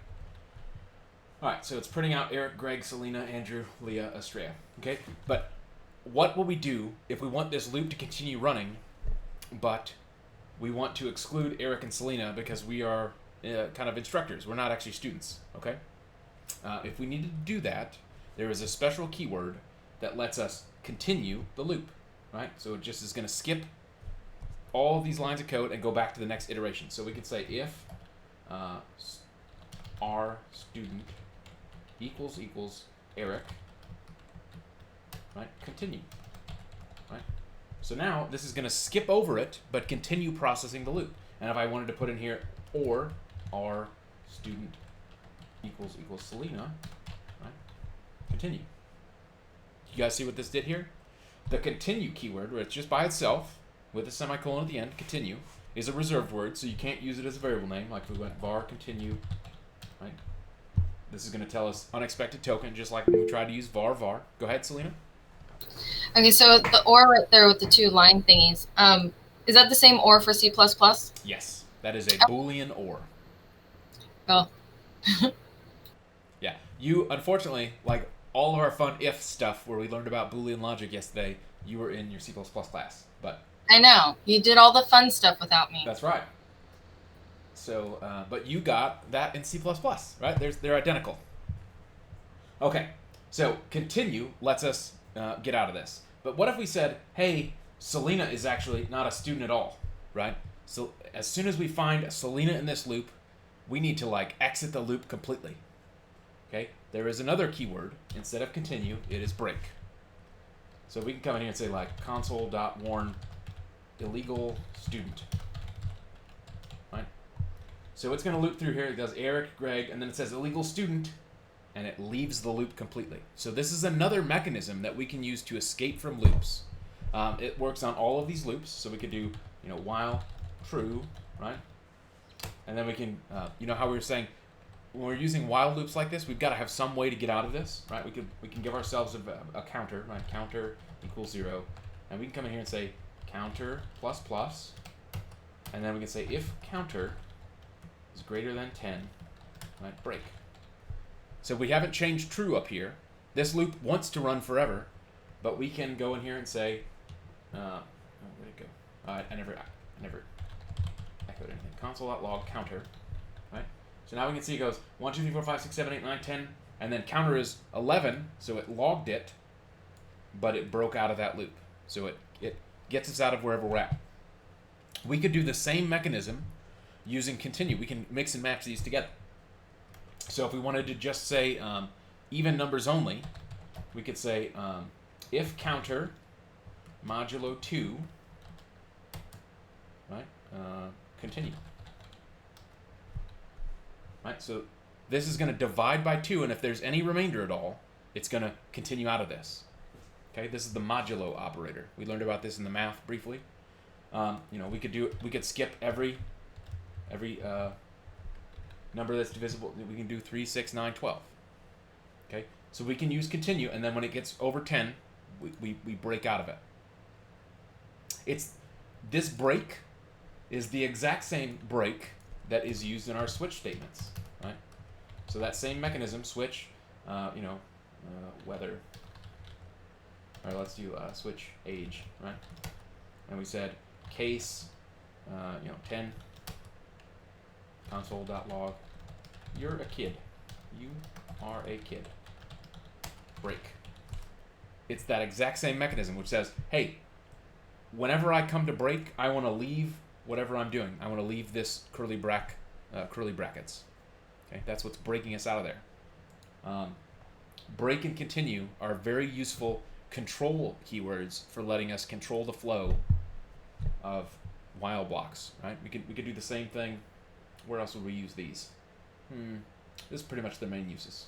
A: All right, so it's printing out Eric, Greg, Selena, Andrew, Leah, Estrella. Okay, but what will we do if we want this loop to continue running, but we want to exclude Eric and Selena because we are kind of instructors. We're not actually students, okay? If we need to do that, there is a special keyword that lets us continue the loop, right? So it just is going to skip all of these lines of code and go back to the next iteration. So we could say if our student equals Eric, right? Continue, right? So now this is going to skip over it, but continue processing the loop. And if I wanted to put in here, or our student equals Selena, right? Continue. You guys see what this did here? The continue keyword, where it's just by itself with a semicolon at the end, continue, is a reserved word, so you can't use it as a variable name. Like if we went var continue, right? This is going to tell us unexpected token, just like when we tried to use var. Go ahead, Selena.
D: Okay, so the or right there with the two line thingies, is that the same or for C++?
A: Yes, that is a Boolean or.
D: Oh.
A: Yeah, you unfortunately, like all of our fun if stuff where we learned about Boolean logic yesterday, you were in your C++ class. But
D: I know. You did all the fun stuff without me.
A: that's right. So, but you got that in C++, right? They're identical. Okay, so continue lets us get out of this. But what if we said, hey, Selena is actually not a student at all, right? So as soon as we find Selena in this loop, we need to like exit the loop completely. Okay, there is another keyword. Instead of continue, it is break. So we can come in here and say like console.warn illegal student. Right? So it's going to loop through here. It does Eric, Greg, and then it says illegal student, and it leaves the loop completely. So this is another mechanism that we can use to escape from loops. It works on all of these loops. So we could do, while true, right? And then we can, how we were saying, when we're using while loops like this, we've got to have some way to get out of this, right? We can give ourselves a counter, right? Counter equals 0, and we can come in here and say counter plus plus, and then we can say if counter is greater than 10, right? Break. So we haven't changed true up here. This loop wants to run forever, but we can go in here and say, where'd it go? I never echoed anything. Console.log counter, right? So now we can see it goes 1, 2, 3, 4, 5, 6, 7, 8, 9, 10, and then counter is 11, so it logged it, but it broke out of that loop. So it gets us out of wherever we're at. We could do the same mechanism using continue. We can mix and match these together. So if we wanted to just say even numbers only, we could say if counter modulo 2, right, continue. Right, so this is going to divide by 2, and if there's any remainder at all, it's going to continue out of this. Okay, this is the modulo operator. We learned about this in the math briefly. We could skip every number that's divisible. We can do 3, 6, 9, 12. Okay, so we can use continue, and then when it gets over 10, we break out of it. This break is the exact same break that is used in our switch statements, right? So that same mechanism, switch, weather. All right, let's do switch age, right? And we said case, 10, console.log. You're a kid. You are a kid. Break. It's that exact same mechanism which says, hey, whenever I come to break, I want to leave whatever I'm doing. I want to leave this curly brackets. Okay, that's what's breaking us out of there. Break and continue are very useful control keywords for letting us control the flow of while blocks. Right? We could do the same thing. Where else would we use these? This is pretty much their main uses.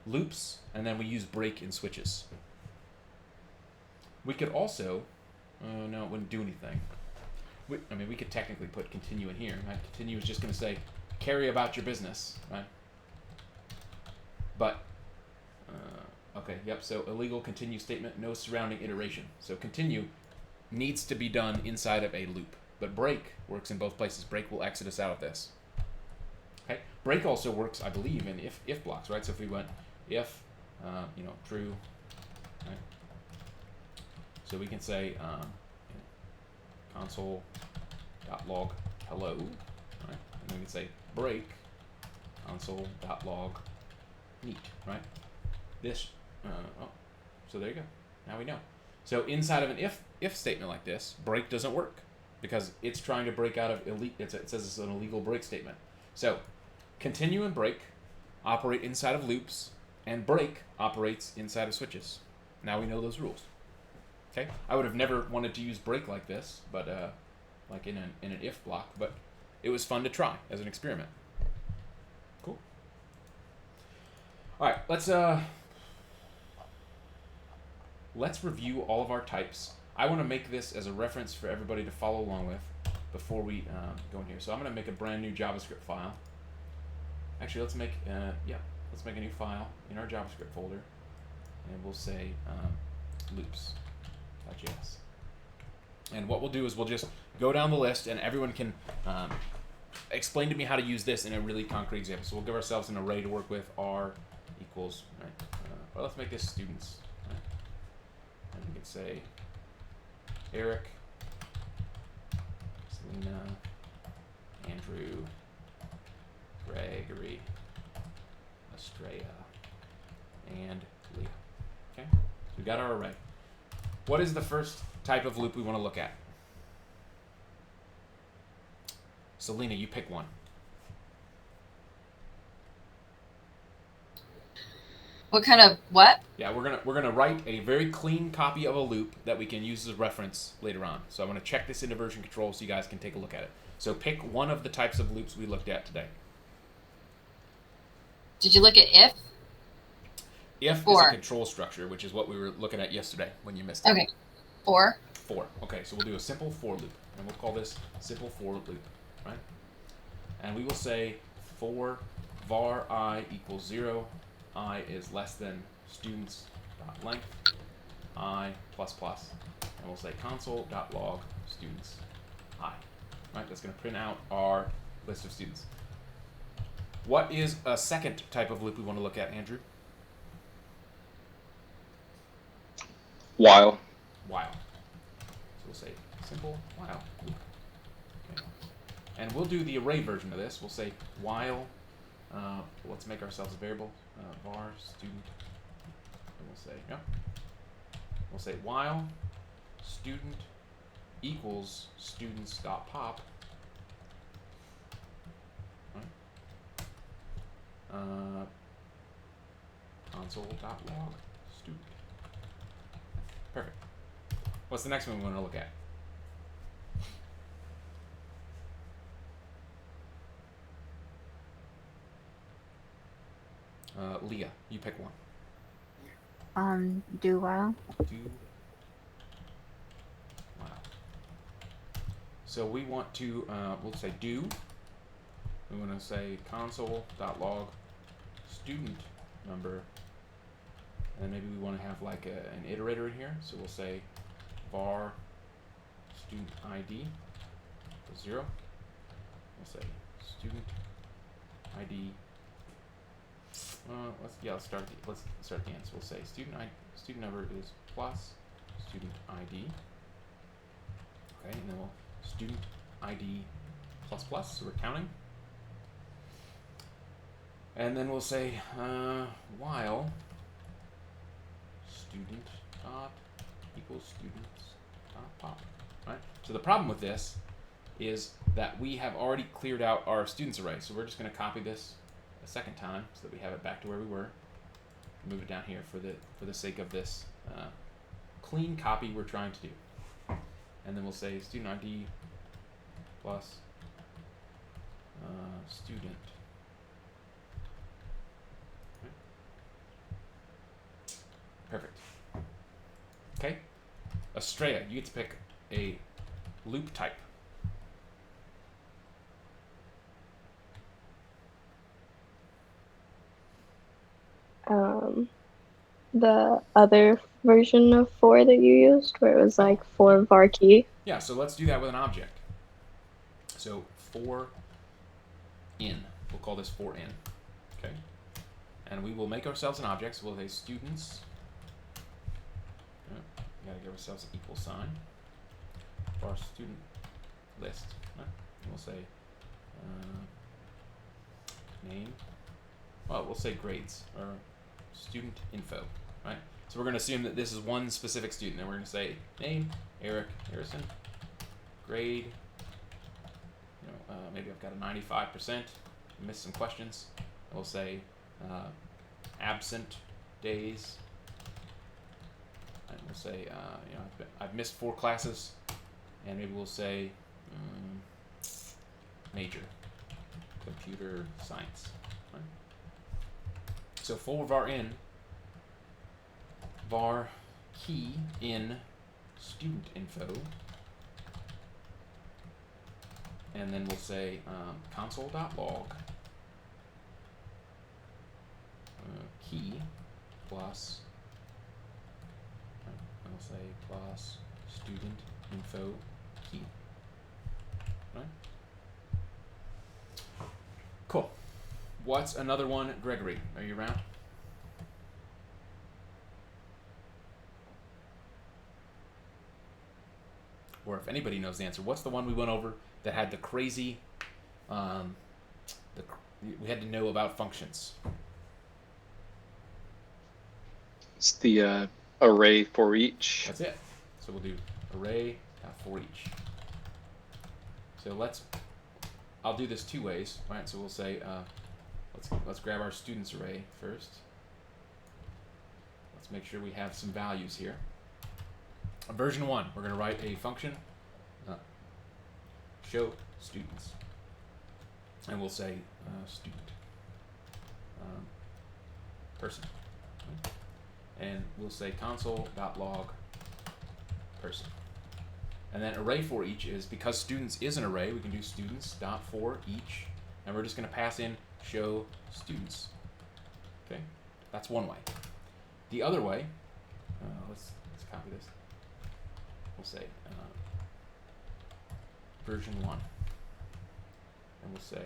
A: Loops, and then we use break in switches. We could also, no, it wouldn't do anything. We could technically put continue in here. Right? Continue is just going to say, carry about your business, right? But, okay, yep, so illegal continue statement, no surrounding iteration. So continue needs to be done inside of a loop. But break works in both places. Break will exit us out of this. Okay, break also works, I believe, in if blocks, right? So if we went if, true, right? So we can say console.log hello, right? And then we can say break console.log neat, right? This, so there you go. Now we know. So inside of an if statement like this, break doesn't work because it's trying to break out of it says it's an illegal break statement. So continue and break operate inside of loops, and break operates inside of switches. Now we know those rules. Okay, I would have never wanted to use break like this, but like in an if block, but it was fun to try as an experiment. Cool. All right, let's review all of our types. I want to make this as a reference for everybody to follow along with before we go in here. So I'm going to make a brand new JavaScript file. Actually, let's make a new file in our JavaScript folder, and we'll say loops.js. And what we'll do is we'll just go down the list, and everyone can explain to me how to use this in a really concrete example. So we'll give ourselves an array to work with. R equals, right, well, let's make this students. Right? And we can say Eric, Selena, Andrew, Gregory, Estrella, and Leah. Okay, so we got our array. What is the first type of loop we want to look at? Selena, you pick one.
D: What kind of what?
A: Yeah, we're gonna write a very clean copy of a loop that we can use as a reference later on. So I'm gonna check this into version control so you guys can take a look at it. So pick one of the types of loops we looked at today.
D: Did you look at if?
A: If is a control structure, which is what we were looking at yesterday when you missed it.
D: Okay. For.
A: Okay, so we'll do a simple for loop, and we'll call this simple for loop, right? And we will say for var I equals 0, I is less than students dot length I plus plus, and we'll say console dot log students I. Right, that's going to print out our list of students. What is a second type of loop we want to look at, Andrew?
C: While.
A: While. So we'll say simple while loop. Okay. And we'll do the array version of this. We'll say while, let's make ourselves a variable, var student, and we'll say, yep. We'll say while student equals students.pop. Right. Console.log student. Perfect. What's the next one we want to look at? Leah, you pick one.
B: Do while.
A: Do wow. So we want to we'll say do. We want to say console.log student number, and maybe we want to have like an iterator in here. So we'll say var student ID equals 0. We'll say student ID. Let's start at the end. So we'll say student number is plus student ID. Okay, and then we'll student ID plus plus. So we're counting. And then we'll say while student dot equals students dot pop. Right. So the problem with this is that we have already cleared out our students array. So we're just going to copy this a second time so that we have it back to where we were. Move it down here for the sake of this clean copy we're trying to do. And then we'll say student ID plus student. Okay. Perfect. Okay. Estrella, you get to pick a loop type.
E: The other version of for that you used, where it was like for var key.
A: Yeah, so let's do that with an object. So for in, we'll call this for in, okay? And we will make ourselves an object. So we'll say students. We gotta give ourselves an equal sign for our student list. Right? And we'll say name. Well, we'll say grades or student info, right? So we're going to assume that this is one specific student, and we're going to say name Eric Harrison, grade. Maybe I've got a 95%. Missed some questions. And we'll say absent days. And we'll say I've missed 4 classes, and maybe we'll say major computer science. Right? So for var in, var key in student info, and then we'll say console.log key plus, and we'll say plus student info key. Right? Cool. What's another one, Gregory? Are you around? or if anybody knows the answer, what's the one we went over that had the crazy, we had to know about functions?
C: It's the array for each.
A: That's it. So we'll do array for each. So I'll do this two ways. All right. So we'll say, let's grab our students array first. Let's make sure we have some values here. Version 1, we're going to write a function, show students, and we'll say student person, and we'll say console.log person. And then array for each is, because students is an array, we can do students.for each, and we're just going to pass in show students. Okay, that's one way. The other way, let's copy this. We'll say version 1, and we'll say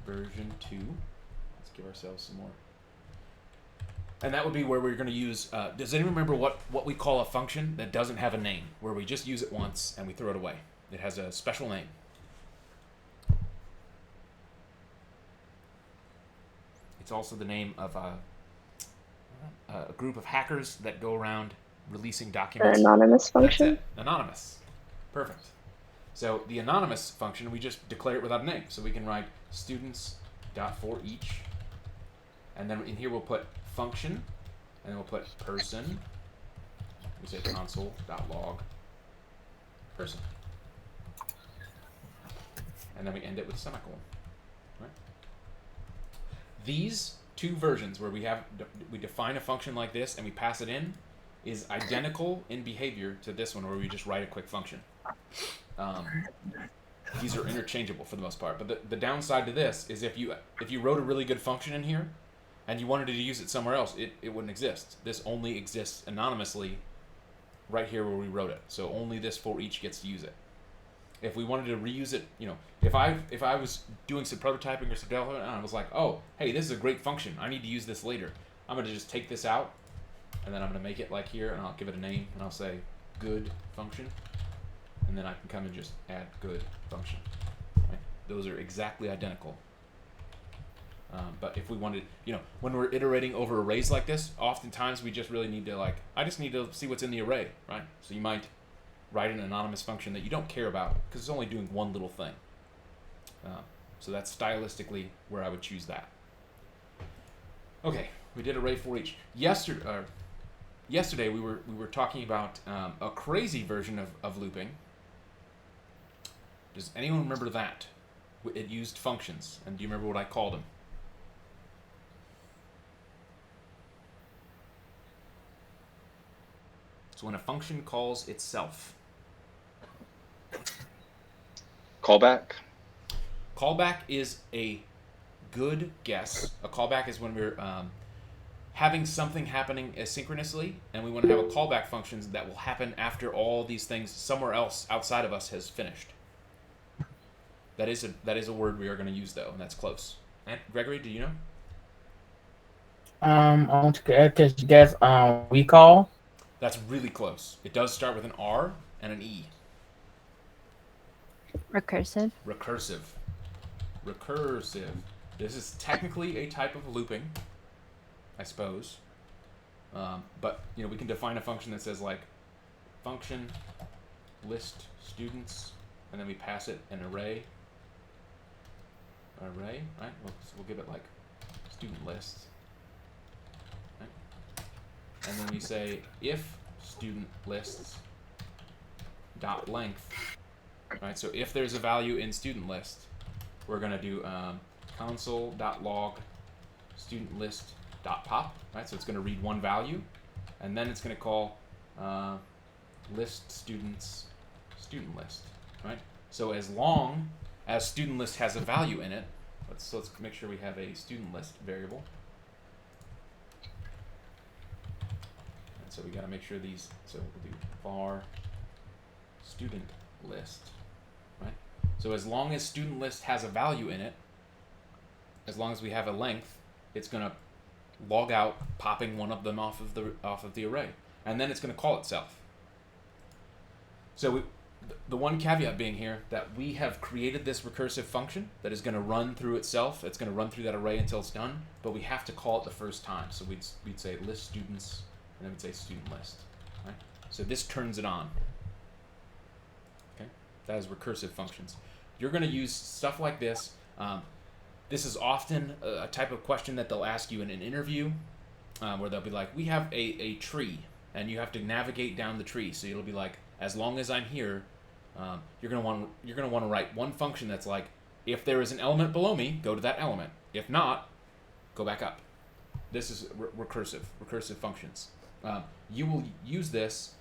A: version 2. Let's give ourselves some more. And that would be where we're going to use, does anyone remember what we call a function that doesn't have a name, where we just use it once and we throw it away? It has a special name. It's also the name of a group of hackers that go around releasing documents.
E: The anonymous function?
A: That's it. Anonymous. Perfect. So the anonymous function, we just declare it without a name. So we can write students.for each. And then in here we'll put function, and then we'll put person. We say console.log person. And then we end it with a semicolon. Right? These two versions where we define a function like this and we pass it in is identical in behavior to this one where we just write a quick function. These are interchangeable for the most part, but the downside to this is if you wrote a really good function in here and you wanted to use it somewhere else, it wouldn't exist. This only exists anonymously right here where we wrote it. So only this for each gets to use it. If we wanted to reuse it, if I was doing some prototyping or some development and I was like, oh, hey, this is a great function, I need to use this later, I'm going to just take this out, and then I'm going to make it like here, and I'll give it a name, and I'll say good function, and then I can come and just add good function. Right? Those are exactly identical. But if we wanted, when we're iterating over arrays like this, oftentimes we just really need to I just need to see what's in the array, right? So you might write an anonymous function that you don't care about because it's only doing one little thing. So that's stylistically where I would choose that. Okay, we did array for each. Yesterday we were talking about a crazy version of looping. Does anyone remember that? It used functions, and do you remember what I called them? So when a function calls itself.
C: Callback?
A: Callback is a good guess. A callback is when we're having something happening asynchronously, and we want to have a callback function that will happen after all these things somewhere else outside of us has finished. That is a word we are going to use, though, and that's close. And Gregory, do you know?
F: I want to guess recall.
A: That's really close. It does start with an R and an E.
B: Recursive.
A: Recursive. Recursive. This is technically a type of looping, I suppose. But we can define a function that says function list students, and then we pass it an array. Array, right? We'll give it student list. Right? And then we say if student lists dot length. Right, so if there's a value in student list, we're going to do console.log student list.pop, right? So it's going to read one value, and then it's going to call list students student list, right? So as long as student list has a value in it, let's make sure we have a student list variable. And so we got to make sure these. So we'll do var student list. Right? So as long as student list has a value in it, as long as we have a length, it's going to log out, popping one of them off of the array. and then it's going to call itself. So the one caveat being here that we have created this recursive function that is going to run through itself. It's going to run through that array until it's done, but we have to call it the first time. So we'd say list students, and then we'd say student list. Right? So this turns it on. Okay, that is recursive functions. You're going to use stuff like this. This is often a type of question that they'll ask you in an interview, where they'll be like, "We have a tree, and you have to navigate down the tree." So it'll be like, as long as I'm here, you're gonna want to write one function that's like, if there is an element below me, go to that element. If not, go back up. This is recursive functions. You will use this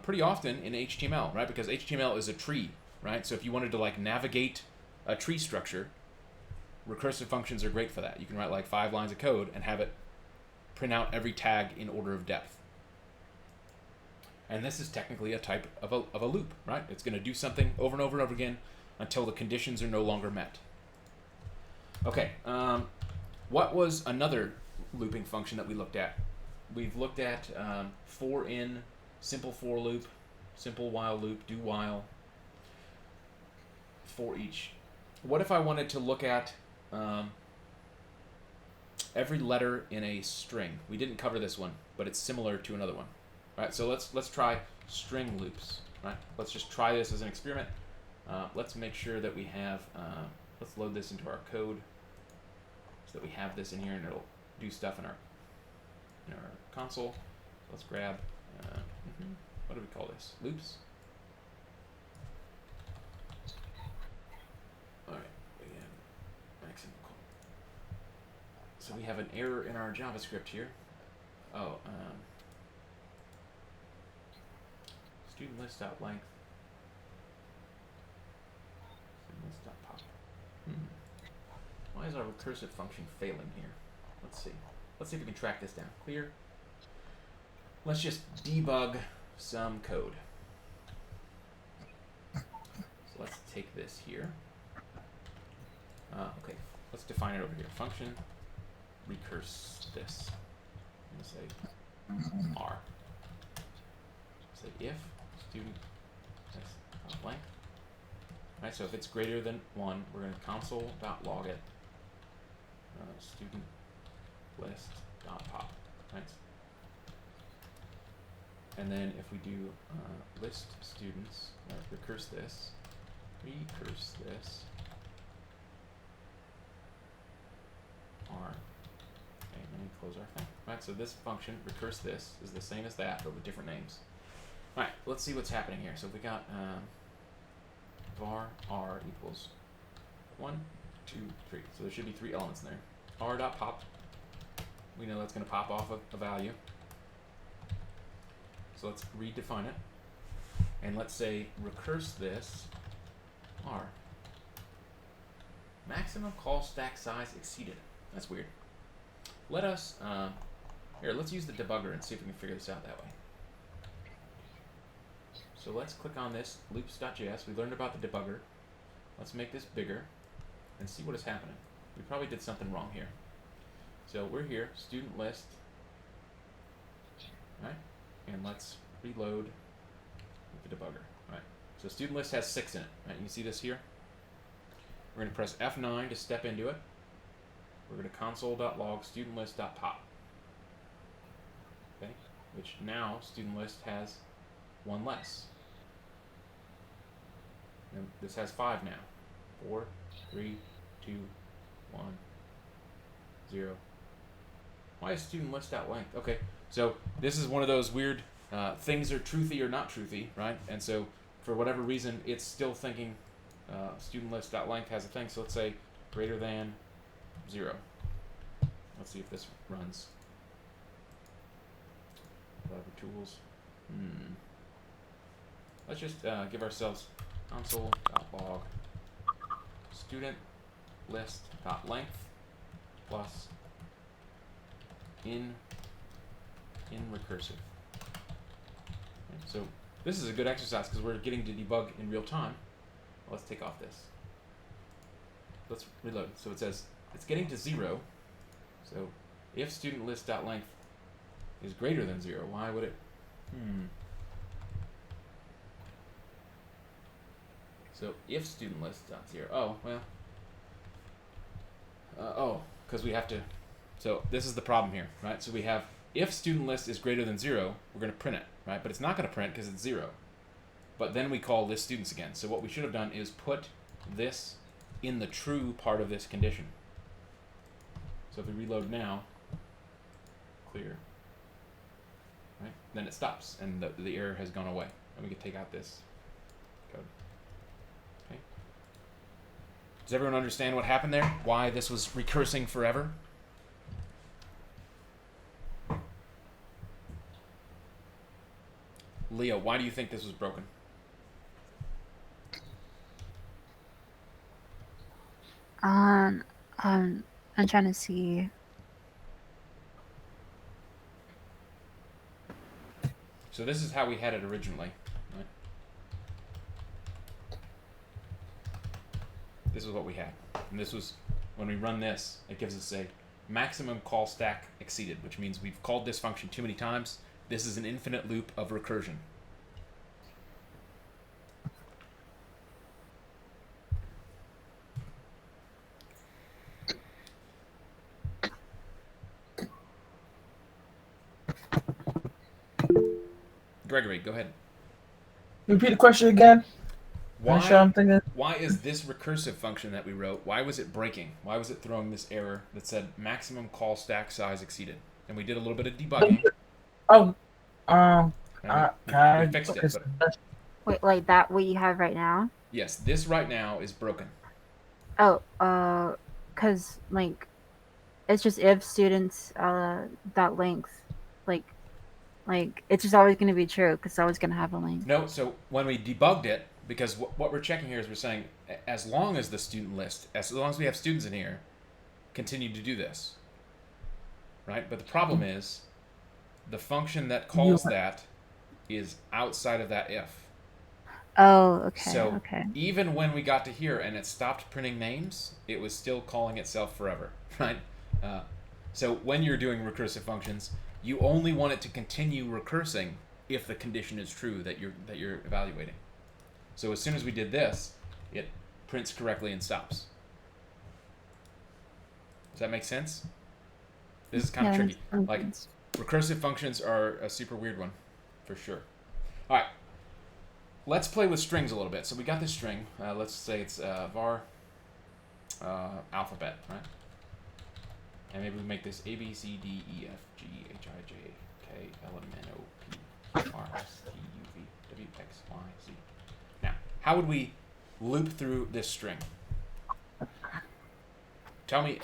A: pretty often in HTML, right? Because HTML is a tree, right? So if you wanted to like navigate a tree structure, recursive functions are great for that. You can write like 5 lines of code and have it print out every tag in order of depth. And this is technically a type of a loop, right? It's going to do something over and over and over again until the conditions are no longer met. Okay, what was another looping function that we looked at? We've looked at for in, simple for loop, simple while loop, do while, for each. What if I wanted to look at every letter in a string? We didn't cover this one, but it's similar to another one. Right, so let's try string loops. Right, let's just try this as an experiment. Let's make sure that we have. Let's load this into our code so that we have this in here, and it'll do stuff in our console. Let's grab. What do we call this? Loops. All right, maximum call. So we have an error in our JavaScript here. Oh. Student list.length. Student list.pop. Why is our recursive function failing here? Let's see. Let's see if we can track this down. Clear. Let's just debug some code. So let's take this here. Okay, let's define it over here. Function recurse this. I'm going to say R. Say if student length. Right, so if it's greater than 1, we're going to console.log it. Student list.pop. Right. And then if we do list students, recurse this, R. Okay, let me close our thing. Right, so this function, recurse this, is the same as that, but with different names. All right, let's see what's happening here. So we got var r equals 1, 2, 3. So there should be 3 elements in there. R.pop. We know that's going to pop off a value. So let's redefine it. And let's say recurse this R. Maximum call stack size exceeded. That's weird. Let us, here, let's use the debugger and see if we can figure this out that way. So let's click on this loops.js. We learned about the debugger. Let's make this bigger and see what is happening. We probably did something wrong here. So we're here, student list, right? And let's reload with the debugger, right? So student list has 6 in it, right? You see this here? We're going to press F9 to step into it. We're going to console.log student list.pop. Okay, which now student list has 1 less. And this has 5 now. 4, 3, 2, 1, 0. Why is student list.length? Okay, so this is one of those weird things are truthy or not truthy, right? And so for whatever reason, it's still thinking student list.length has a thing. So let's say greater than 0. Let's see if this runs. Whatever tools. Let's just give ourselves console.log student list.length plus in recursive. Okay, so this is a good exercise because we're getting to debug in real time. Let's take off this. Let's reload. So it says it's getting to 0. So if student list.length is greater than 0, why would it So if student list dot zero. Oh well. Because we have to. So this is the problem here, right? So we have if student list is greater than 0, we're going to print it, right? But it's not going to print because it's 0. But then we call list students again. So what we should have done is put this in the true part of this condition. So if we reload now, clear, right? Then it stops and the error has gone away. And we can take out this code. Okay. Does everyone understand what happened there? Why this was recursing forever? Leo, why do you think this was broken?
B: I'm trying to see.
A: So this is how we had it originally. Right? This is what we had. And this was, when we run this, it gives us a maximum call stack exceeded, which means we've called this function too many times. This is an infinite loop of recursion. Gregory, go ahead.
F: Repeat the question again. Make sure I'm thinking.
A: Why is this recursive function that we wrote, why was it breaking? Why was it throwing this error that said maximum call stack size exceeded? And we did a little bit of debugging.
F: Oh,
A: we fixed it. But
B: Wait, like that what you have right now?
A: yes, this right now is broken.
B: Oh, cause like, it's just if students dot length, like it's just always gonna be true because it's always gonna have a length.
A: No, so when we debugged it, because what we're checking here is we're saying as long as the student list, as long as we have students in here, continue to do this. Right? But the problem is the function that calls that is outside of that if.
B: Oh, okay.
A: So
B: okay.
A: even when we got to here and it stopped printing names, it was still calling itself forever, right? So when you're doing recursive functions, you only want it to continue recursing if the condition is true that you're evaluating. So as soon as we did this, it prints correctly and stops. Does that make sense? This is kind of tricky. Like recursive functions are a super weird one, for sure. All right. Let's play with strings a little bit. So we got this string. Let's say it's var alphabet, right? And maybe we make this A, B, C, D, E, F, G, H, I, J, K, L, M, N, O, P, R, S, T, U, V, W, X, Y, Z. Now, how would we loop through this string? Tell me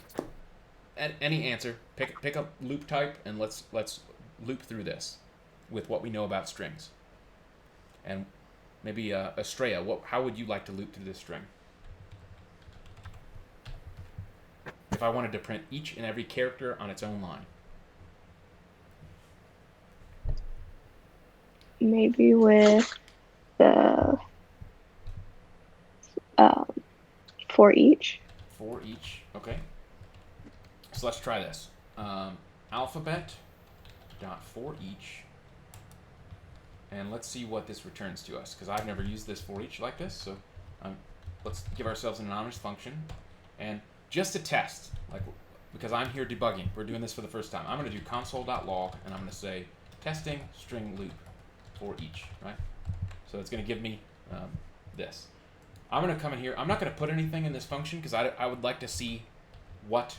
A: any answer. Pick a loop type and let's loop through this with what we know about strings. And maybe Estrella, how would you like to loop through this string? If I wanted to print each and every character on its own line.
E: Maybe with the for each.
A: For each, okay. So let's try this. Alphabet dot for each, and let's see what this returns to us, because I've never used this for each like this. So let's give ourselves an anonymous function, and just to test, like, because I'm here debugging, we're doing this for the first time. I'm going to do console.log, and I'm going to say testing string loop for each, right? So it's going to give me this. I'm going to come in here. I'm not going to put anything in this function because I would like to see what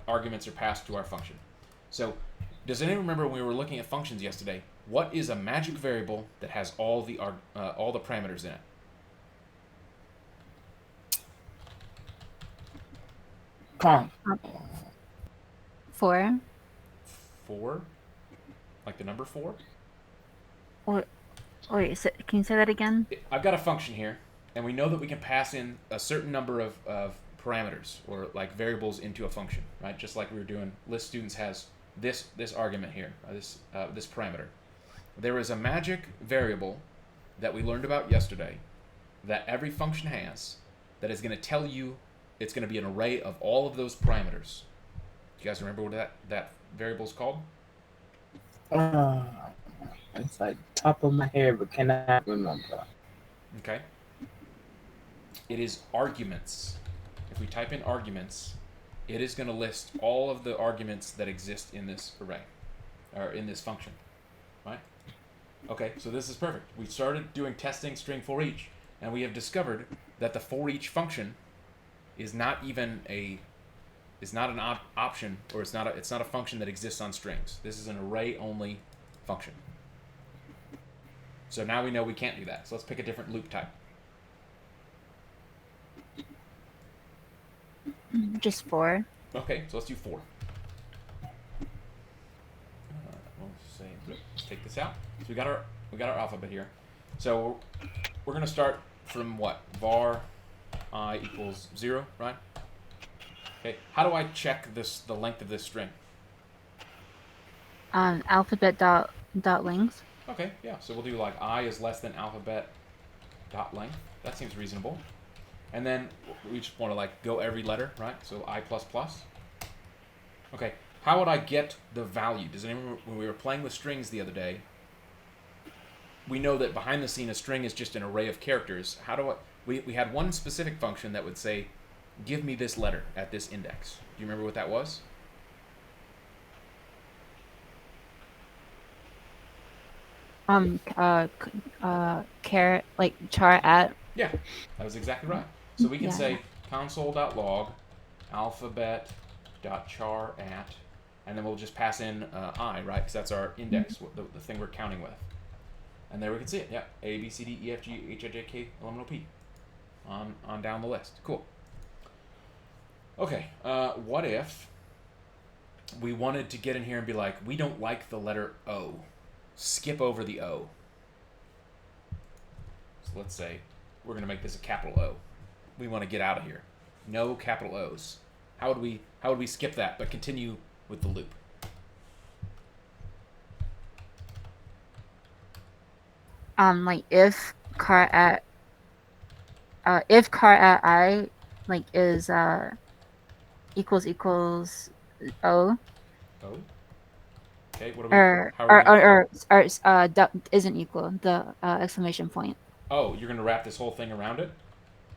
A: arguments are passed to our function. So does anyone remember when we were looking at functions yesterday, what is a magic variable that has all the parameters in it?
F: Come.
B: 4.
A: 4? Like the number 4?
B: Wait, can you say that again?
A: I've got a function here, and we know that we can pass in a certain number of parameters or like variables into a function, right? Just like we were doing, list students has this argument here, this parameter. There is a magic variable that we learned about yesterday that every function has that is going to tell you it's going to be an array of all of those parameters. Do you guys remember what that variable is called?
F: It's like top of my head, but cannot remember.
A: Okay. It is arguments. If we type in arguments, it is going to list all of the arguments that exist in this array, or in this function, right? Okay, so this is perfect. We started doing testing string for each, and we have discovered that the for each function is not even an option, or it's not a function that exists on strings. This is an array only function. So now we know we can't do that. So let's pick a different loop type.
B: Just 4.
A: Okay, so let's do 4. We'll say, let's take this out. So we got our alphabet here. So we're gonna start from what? Var I equals 0, right? Okay. How do I check the length of this string?
B: Alphabet dot length.
A: Okay, yeah. So we'll do like I is less than alphabet dot length. That seems reasonable. And then we just want to like go every letter, right? So I plus plus. Okay. How would I get the value? Does anyone remember when we were playing with strings the other day? We know that behind the scene a string is just an array of characters. How do I? We had one specific function that would say, give me this letter at this index. Do you remember what that was?
B: Char at.
A: Yeah, that was exactly right. So we can
B: Yeah.
A: say console.log alphabet.char at, and then we'll just pass in I, right? Because that's our index, the thing we're counting with. And there we can see it. Yeah, A, B, C, D, E, F, G, H, I, J, K, L, M, N, O, P. On down the list. Cool. Okay, what if we wanted to get in here and be like, we don't like the letter O. Skip over the O. So let's say we're going to make this a capital O. We want to get out of here. No capital O's. How would we skip that but continue with the loop?
B: Like if car at I like is equals O.
A: Oh. Okay. What are we?
B: Isn't equal the exclamation point.
A: Oh, you're going to wrap this whole thing around it?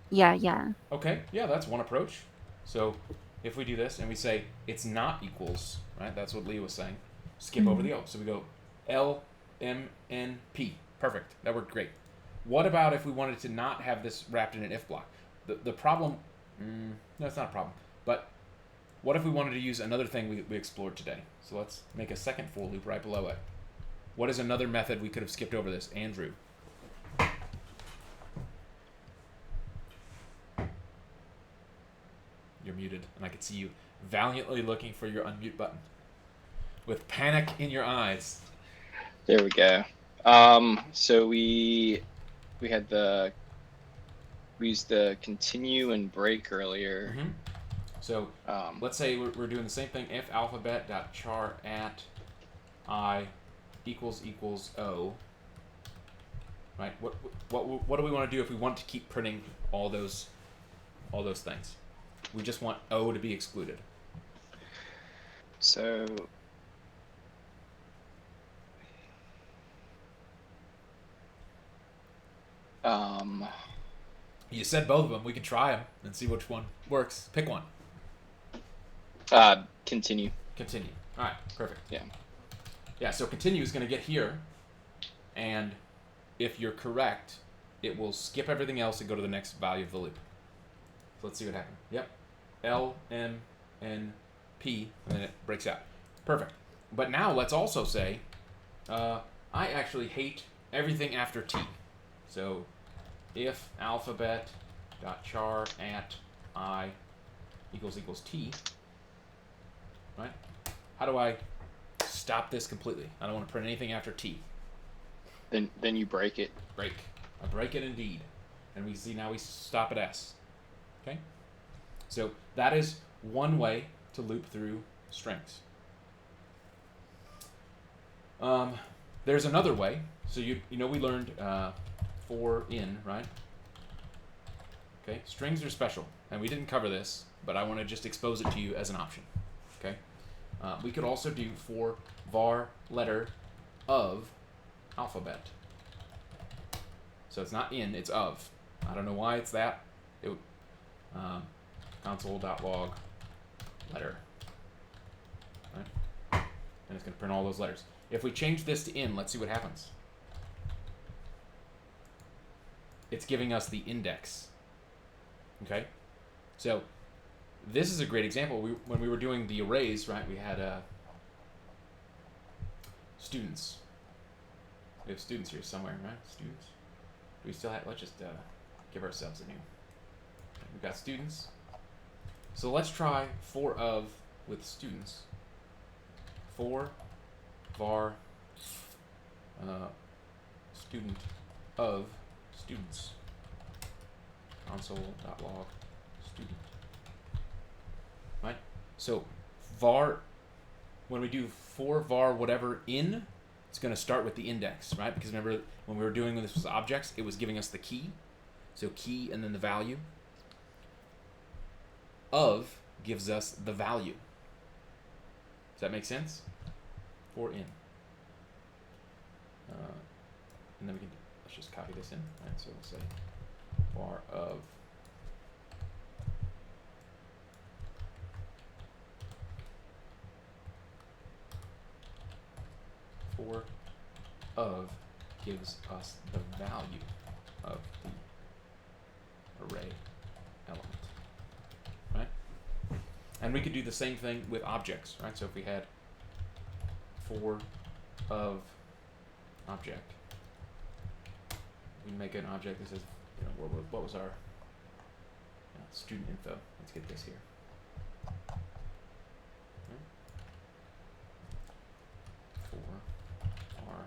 B: Yeah.
A: Okay, yeah, that's one approach. So if we do this and we say it's not equals, right? That's what Lee was saying. Skip over the O. So we go L, M, N, P. Perfect. That worked great. What about if we wanted to not have this wrapped in an if block? The problem, no, it's not a problem. But what if we wanted to use another thing we explored today? So let's make a second for loop right below it. What is another method we could have skipped over this? Andrew. You're muted, and I can see you valiantly looking for your unmute button with panic in your eyes.
C: There we go. So we used the continue and break earlier.
A: Mm-hmm. So let's say we're doing the same thing. If alphabet.char at I equals O. Right. What do we want to do if we want to keep printing all those things? We just want O to be excluded.
C: So
A: you said both of them. We can try them and see which one works. Pick one.
C: Continue.
A: Continue. All right. Perfect.
C: Yeah.
A: Yeah. So continue is going to get here, and if you're correct, it will skip everything else and go to the next value of the loop. So let's see what happens. Yep. L, M, N, P, and then it breaks out. Perfect. But now let's also say, I actually hate everything after T. So if alphabet.char at I equals T, right? How do I stop this completely? I don't want to print anything after T.
C: Then you break it.
A: Break. I break it indeed. And we see now we stop at S. Okay? So that is one way to loop through strings. There's another way. So you know we learned for in, right? Okay, strings are special, and we didn't cover this, but I want to just expose it to you as an option. Okay, we could also do for var letter of alphabet. So it's not in, it's of. I don't know why it's that. It, console.log letter. Right? And it's going to print all those letters. If we change this to in, let's see what happens. It's giving us the index. Okay? So this is a great example. When we were doing the arrays, right, we had students. We have students here somewhere, right? Students. Do we still have, let's just give ourselves a new. We've got students. So let's try for of with students. For var student of students. Console.log student. Right? So var, when we do for var whatever in, it's going to start with the index, right? Because remember when we were doing this with objects, it was giving us the key. So key and then the value. Of gives us the value. Does that make sense? For in. And then we can, let's just copy this in. Right? So we'll say var of for of gives us the value of the array element, right? And we could do the same thing with objects, right? So if we had for of object, we make an object that says, you know, what was our student info? Let's get this here. For our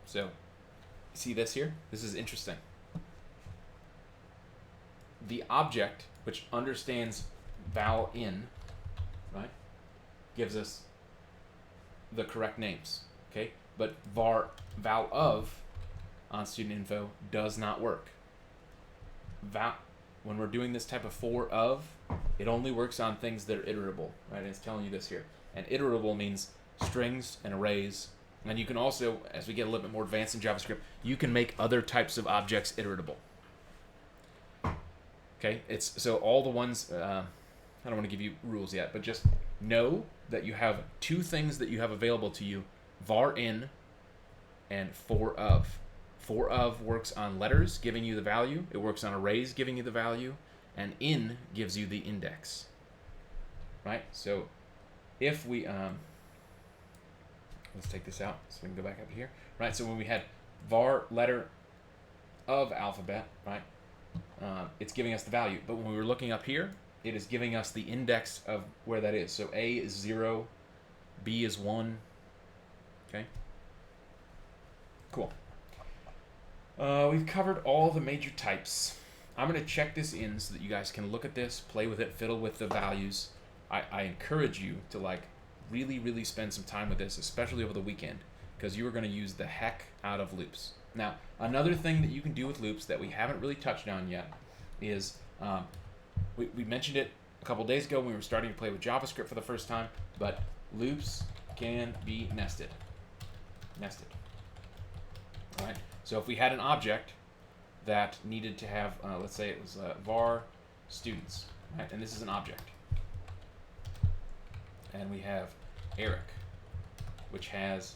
A: So, see this here? This is interesting. The object, which understands val in, right, gives us the correct names, okay? But val of on student info does not work. When we're doing this type of for of, it only works on things that are iterable, right? And it's telling you this here. And iterable means strings and arrays. And you can also, as we get a little bit more advanced in JavaScript, you can make other types of objects iteratable. Okay, it's so all the ones, I don't want to give you rules yet, but just know that you have two things that you have available to you, var in and for of. For of works on letters, giving you the value. It works on arrays, giving you the value. And in gives you the index. Right? So if we, let's take this out so we can go back up here. Right, so when we had var letter of alphabet, right, it's giving us the value. But when we were looking up here, it is giving us the index of where that is. So A is 0, B is 1. Okay? Cool. We've covered all the major types. I'm going to check this in so that you guys can look at this, play with it, fiddle with the values. I encourage you to really spend some time with this, especially over the weekend, because you are going to use the heck out of loops. Now, another thing that you can do with loops that we haven't really touched on yet is, we mentioned it a couple days ago when we were starting to play with JavaScript for the first time, but loops can be nested. All right? So if we had an object that needed to have, let's say it was var students, right? And this is an object. And we have Eric, which has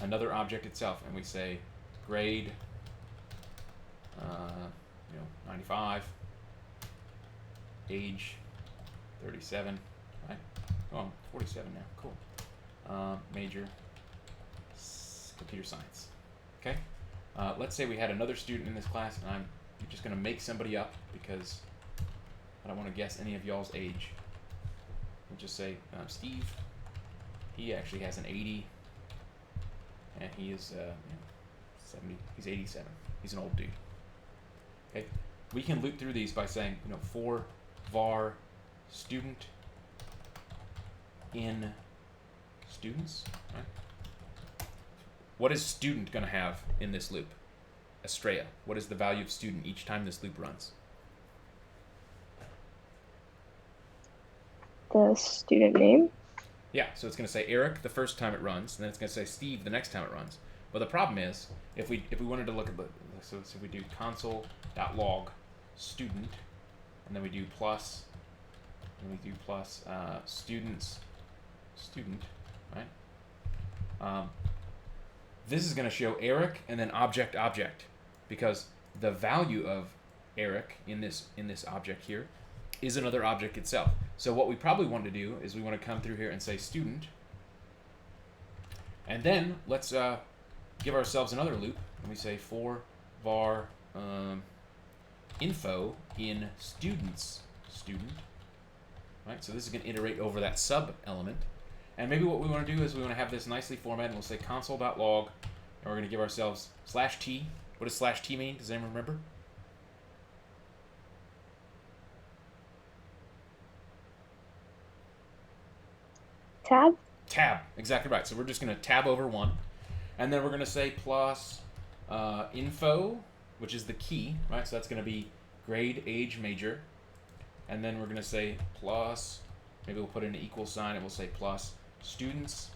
A: another object itself, and we say grade, 95, age 37, right? Oh, I'm 47 now. Cool. Major computer science. Okay. Let's say we had another student in this class, and I'm just going to make somebody up because I don't want to guess any of y'all's age. We'll just say Steve. He actually has an 80, and he is 70. He's 87. He's an old dude. Okay, we can loop through these by saying, for var student in students, right? what is student going to have in this loop? Estrella, what is the value of student each time this loop runs?
E: The student name.
A: Yeah, so it's going to say Eric the first time it runs, and then it's going to say Steve the next time it runs. But the problem is, if we wanted to look at so if we do console.log student, and then we do plus, and we do plus student, right? This is going to show Eric and then object, because the value of Eric in this object here is another object itself. So what we probably want to do is we want to come through here and say student, and then let's give ourselves another loop, and we say for var info in student, right? So this is going to iterate over that sub element, and maybe what we want to do is we want to have this nicely formatted, and we'll say console.log, and we're going to give ourselves /t. What does /t mean? Does anyone remember? Tab, exactly right. So we're just going to tab over one, and then we're going to say plus info, which is the key, right? So that's going to be grade, age, major, and then we're going to say plus, maybe we'll put in an equal sign, and we'll say plus student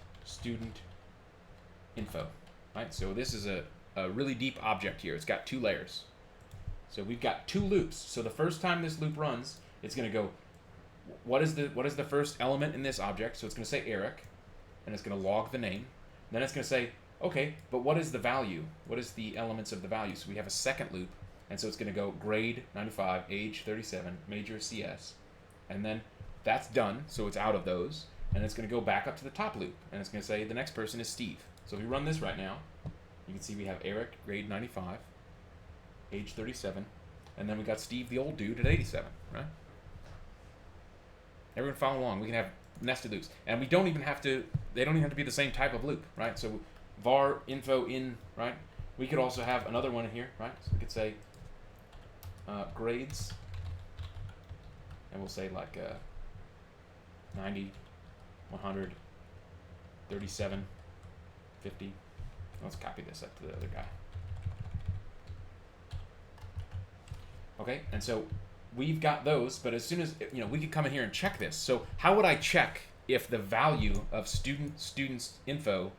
A: info, right? So this is a really deep object here. It's got 2 layers. So we've got 2 loops. So the first time this loop runs, it's going to go, what is the first element in this object? So it's going to say Eric, and it's going to log the name. Then it's going to say, okay, but what is the value? What is the elements of the value? So we have a second loop, and so it's going to go grade 95, age 37, major CS, and then that's done, so it's out of those, and it's going to go back up to the top loop, and it's going to say the next person is Steve. So if we run this right now, you can see we have Eric, grade 95, age 37, and then we got Steve, the old dude, at 87, right? Everyone follow along. We can have nested loops, and we don't even have to. They don't even have to be the same type of loop, right? So var info in, right? We could also have another one in here, right? So we could say grades, and we'll say like 90, 100, 37, 50. Let's copy this up to the other guy. Okay, and so we've got those, but as soon as, we could come in here and check this. So how would I check if the value of student's info,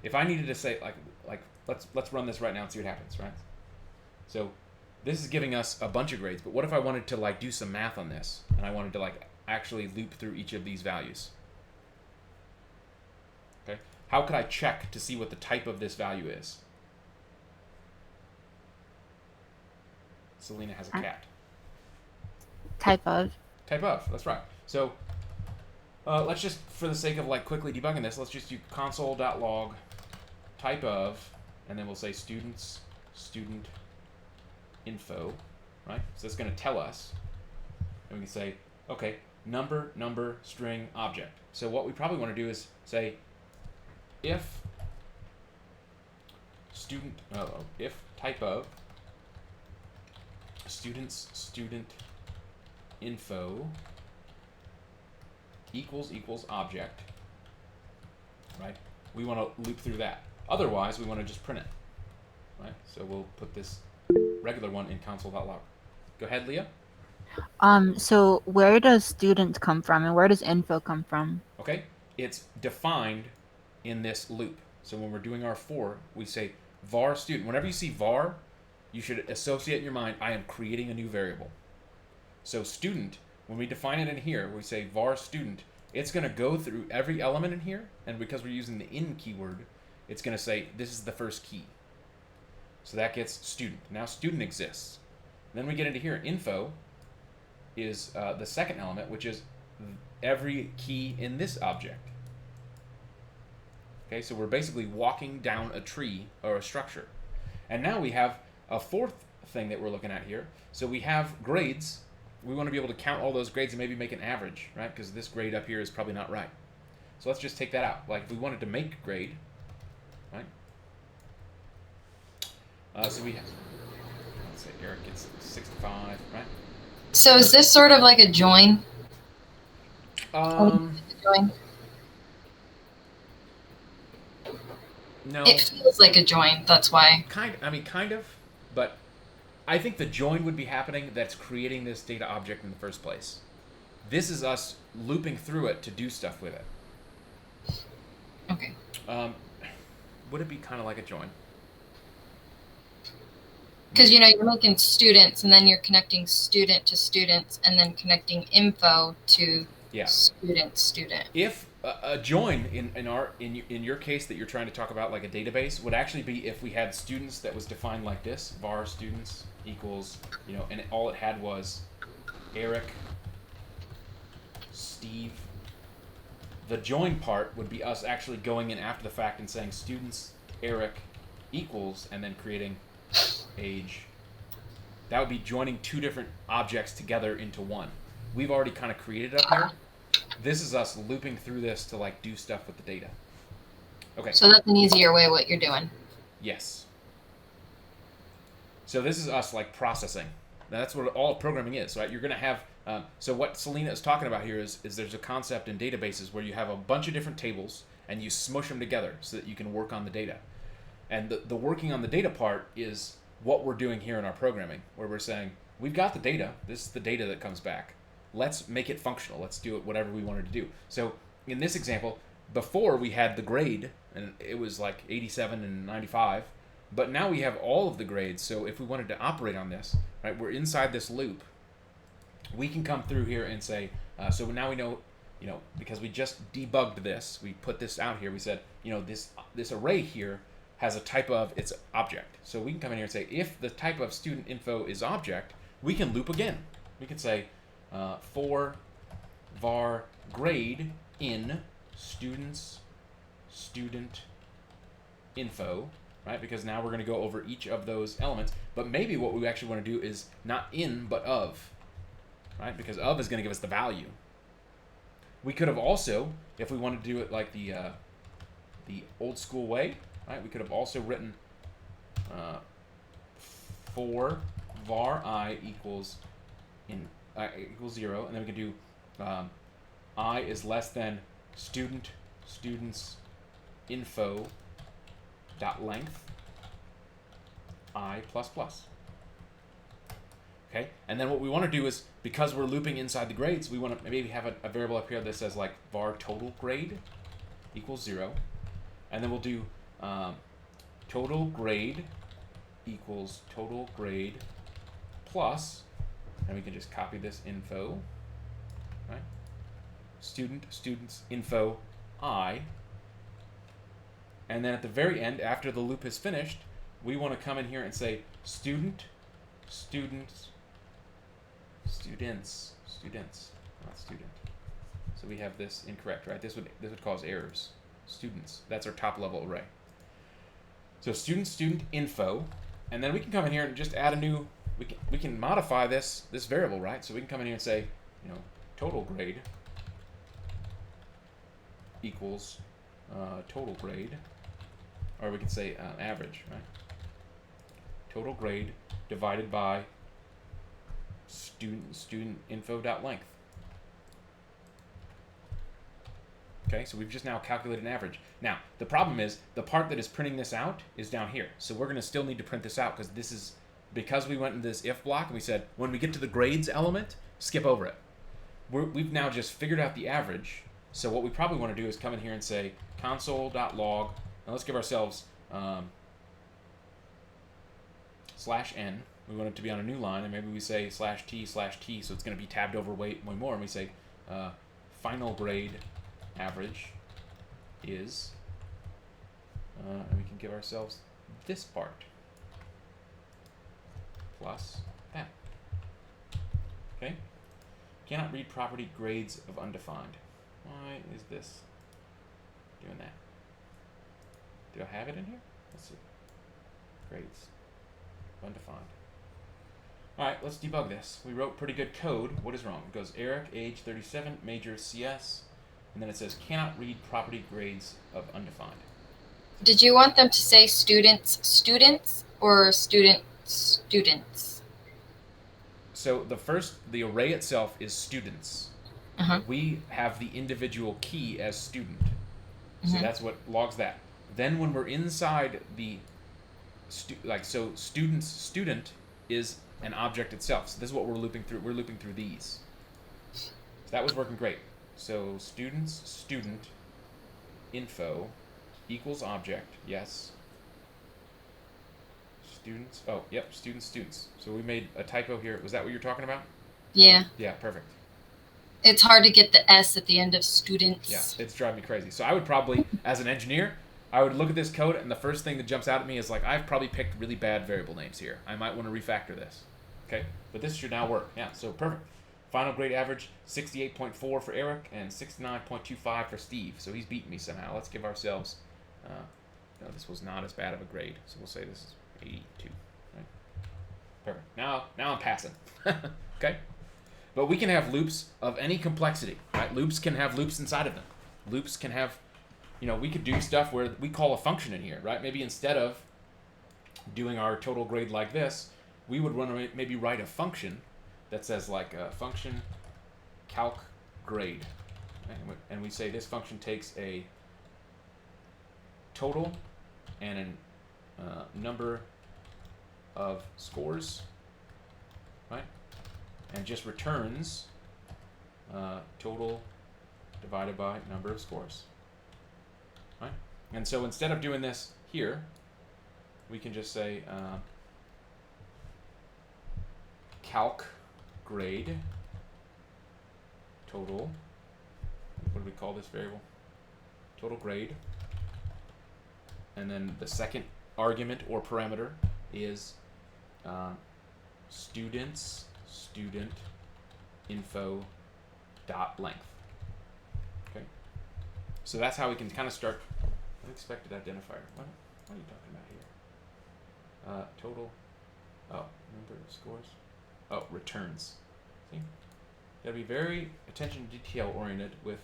A: if I needed to say, like let's run this right now and see what happens, right? So this is giving us a bunch of grades, but what if I wanted to do some math on this, and I wanted to actually loop through each of these values? Okay, how could I check to see what the type of this value is? Selena has a cat.
B: Type of,
A: that's right. So let's just, for the sake of quickly debugging this, let's just do console.log type of, and then we'll say student info, right? So it's going to tell us, and we can say, okay, number, string, object. So what we probably want to do is say if if type of student info equals object, right? We want to loop through that. Otherwise, we want to just print it, right? So we'll put this regular one in console.log. Go ahead, Leah.
B: So where does student come from, and where does info come from?
A: Okay, it's defined in this loop. So when we're doing our for, we say var student. Whenever you see var, you should associate in your mind, I am creating a new variable. So student, when we define it in here, we say var student, it's going to go through every element in here, and because we're using the in keyword, it's going to say this is the first key. So that gets student. Now student exists. Then we get into here, info is the second element, which is every key in this object. Okay, so we're basically walking down a tree or a structure. And now we have a fourth thing that we're looking at here. So we have grades. We want to be able to count all those grades and maybe make an average, right? Because this grade up here is probably not right. So let's just take that out. If we wanted to make grade, right? So we have, let's say Eric gets 65, right?
D: So is this sort of like a join?
A: Um,
D: Join?
A: No.
D: It feels like a join. That's why.
A: Kind of, but I think the join would be happening that's creating this data object in the first place. This is us looping through it to do stuff with it.
D: Okay.
A: Would it be kind of like a join?
D: Because you're making students, and then you're connecting student to students, and then connecting info to student.
A: If a join in your case that you're trying to talk about, like a database, would actually be if we had students that was defined like this: var students equals, and all it had was Eric, Steve. The join part would be us actually going in after the fact and saying students Eric equals, and then creating age. That would be joining two different objects together into one. We've already kind of created it up here. This is us looping through this to like do stuff with the data. Okay.
D: So that's an easier way what you're doing.
A: Yes. So this is us like processing. Now, that's what all programming is, right? You're going to have. So what Selena is talking about here is there's a concept in databases where you have a bunch of different tables and you smush them together so that you can work on the data. And the working on the data part is what we're doing here in our programming, where we're saying, we've got the data. This is the data that comes back. Let's make it functional. Let's do it whatever we wanted to do. So in this example, before we had the grade, and it was like 87 and 95, but now we have all of the grades. So if we wanted to operate on this, right, we're inside this loop. We can come through here and say, so now we know, because we just debugged this, we put this out here, we said, this array here has a type of its object. So we can come in here and say, if the type of student info is object, we can loop again. We can say, for var grade in students student info, right? Because now we're going to go over each of those elements. But maybe what we actually want to do is not in, but of, right? Because of is going to give us the value. We could have also, if we wanted to do it like the old school way, right? We could have also written for var I equals equals 0, and then we can do I is less than students info dot length I plus plus. Okay, and then what we want to do is, because we're looping inside the grades, we want to maybe have a variable up here that says like var total grade equals 0, and then we'll do total grade equals total grade plus, and we can just copy this info, right? Students info I, and then at the very end, after the loop is finished, we want to come in here and say students, not student. So we have this incorrect, right? This would cause errors. Students, that's our top level array. So student info, and then we can come in here and just add a new. We can modify this variable, right? So we can come in here and say, total grade equals total grade, or we can say average, right? Total grade divided by student info dot length. Okay, so we've just now calculated an average. Now, the problem is the part that is printing this out is down here. So we're going to still need to print this out because we went into this if block and we said when we get to the grades element, skip over it. We've now just figured out the average. So what we probably want to do is come in here and say console.log, and let's give ourselves /n. We want it to be on a new line, and maybe we say /t, so it's going to be tabbed over way more, and we say final grade average is, and we can give ourselves this part plus that. Okay? Cannot read property grades of undefined. Why is this doing that? Do I have it in here? Let's see. Grades of undefined. Alright, let's debug this. We wrote pretty good code. What is wrong? It goes Eric, age 37, major CS, and then it says cannot read property grades of undefined.
D: Did you want them to say students, or students?
A: So the array itself is students.
D: Uh-huh.
A: We have the individual key as student. So that's what logs that. Then when we're inside the student is an object itself. So this is what we're looping through. We're looping through these. So that was working great. So student info equals object. Yes. Students. Oh, yep. Students. So we made a typo here. Was that what you're talking about?
D: Yeah.
A: Yeah. Perfect.
D: It's hard to get the S at the end of students.
A: Yeah, it's driving me crazy. So I would probably, as an engineer, I would look at this code, and the first thing that jumps out at me is like, I've probably picked really bad variable names here. I might want to refactor this. Okay, but this should now work. Yeah, so perfect. Final grade average, 68.4 for Eric and 69.25 for Steve. So he's beating me somehow. Let's give ourselves, no, this was not as bad of a grade. So we'll say this is 82. Right? Perfect. Now I'm passing. Okay? But we can have loops of any complexity, right? Loops can have loops inside of them. Loops can have, we could do stuff where we call a function in here, right? Maybe instead of doing our total grade like this, we would maybe write a function that says like function calc grade. And we say this function takes a total and a number of scores, right? And just returns total divided by number of scores, right? And so instead of doing this here, we can just say calc grade total. What do we call this variable? Total grade. And then the second argument or parameter is student info dot length. Okay, so that's how we can kind of start. Unexpected identifier. What are you talking about here? Total. Oh, number of scores. Oh, returns. See, you gotta be very attention to detail oriented with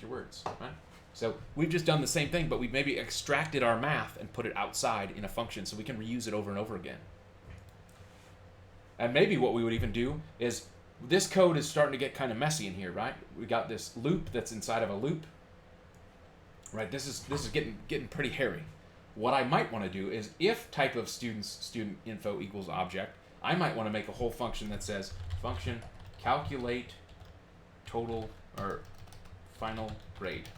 A: your words, right? So we've just done the same thing, but we've maybe extracted our math and put it outside in a function so we can reuse it over and over again. And maybe what we would even do is, this code is starting to get kind of messy in here, right? We got this loop that's inside of a loop, right? This is getting pretty hairy. What I might want to do is, if type of student info equals object, I might want to make a whole function that says function calculate total or final grade,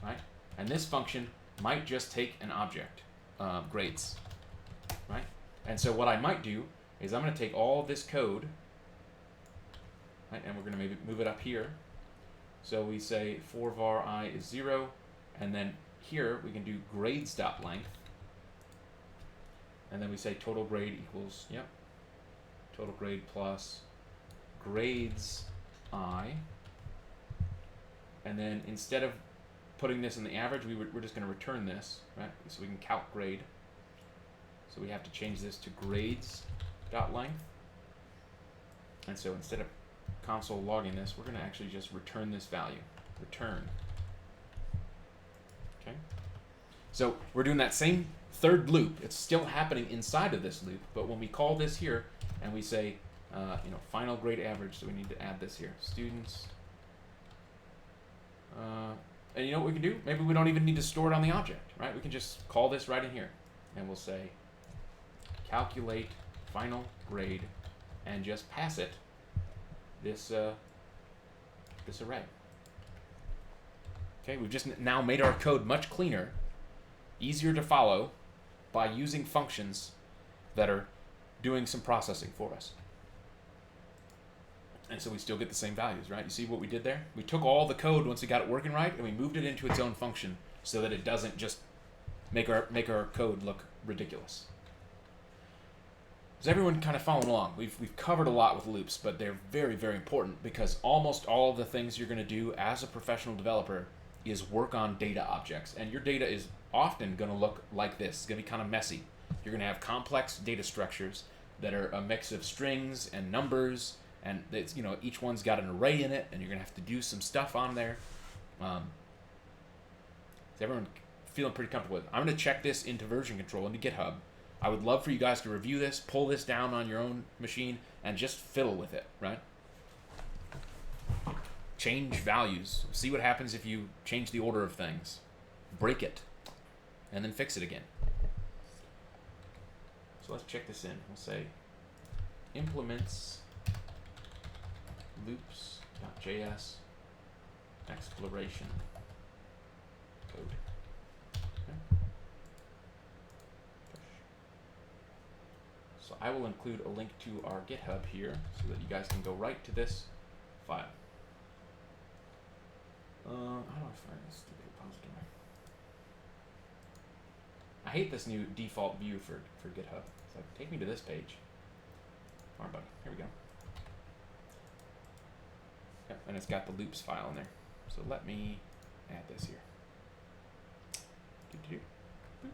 A: right? And this function might just take an object, grades, right? And so what I might do is I'm going to take all of this code, right, and we're going to maybe move it up here. So we say for var I is 0, and then here we can do grades.length, and then we say total grade equals, yep, total grade plus grades I, and then instead of putting this in the average, we're just going to return this, right? So we can calc grade. So we have to change this to grades.length. And so instead of console logging this, we're going to actually just return this value. Return. Okay? So we're doing that same third loop. It's still happening inside of this loop, but when we call this here and we say, final grade average, so we need to add this here. Students. And you know what we can do? Maybe we don't even need to store it on the object, right? We can just call this right in here, and we'll say calculate final grade, and just pass it this array. Okay, we've just now made our code much cleaner, easier to follow, by using functions that are doing some processing for us. And so we still get the same values, right? You see what we did there? We took all the code once we got it working right, and we moved it into its own function so that it doesn't just make our code look ridiculous. Is everyone kind of following along? We've covered a lot with loops, but they're very, very important, because almost all of the things you're going to do as a professional developer is work on data objects. And your data is often going to look like this. It's going to be kind of messy. You're going to have complex data structures that are a mix of strings and numbers, and it's, each one's got an array in it, and you're going to have to do some stuff on there. Is everyone feeling pretty comfortable with it? I'm going to check this into version control, into GitHub. I would love for you guys to review this, pull this down on your own machine, and just fiddle with it, right? Change values. See what happens if you change the order of things. break it, and then fix it again. So let's check this in. We'll say implements loops.js exploration code. Okay. So I will include a link to our GitHub here so that you guys can go right to this file. How do I find this stupid repository? I hate this new default view for GitHub. It's like, take me to this page. Come on, buddy. Here we go. Yep, and it's got the loops file in there. So let me add this here. Boop.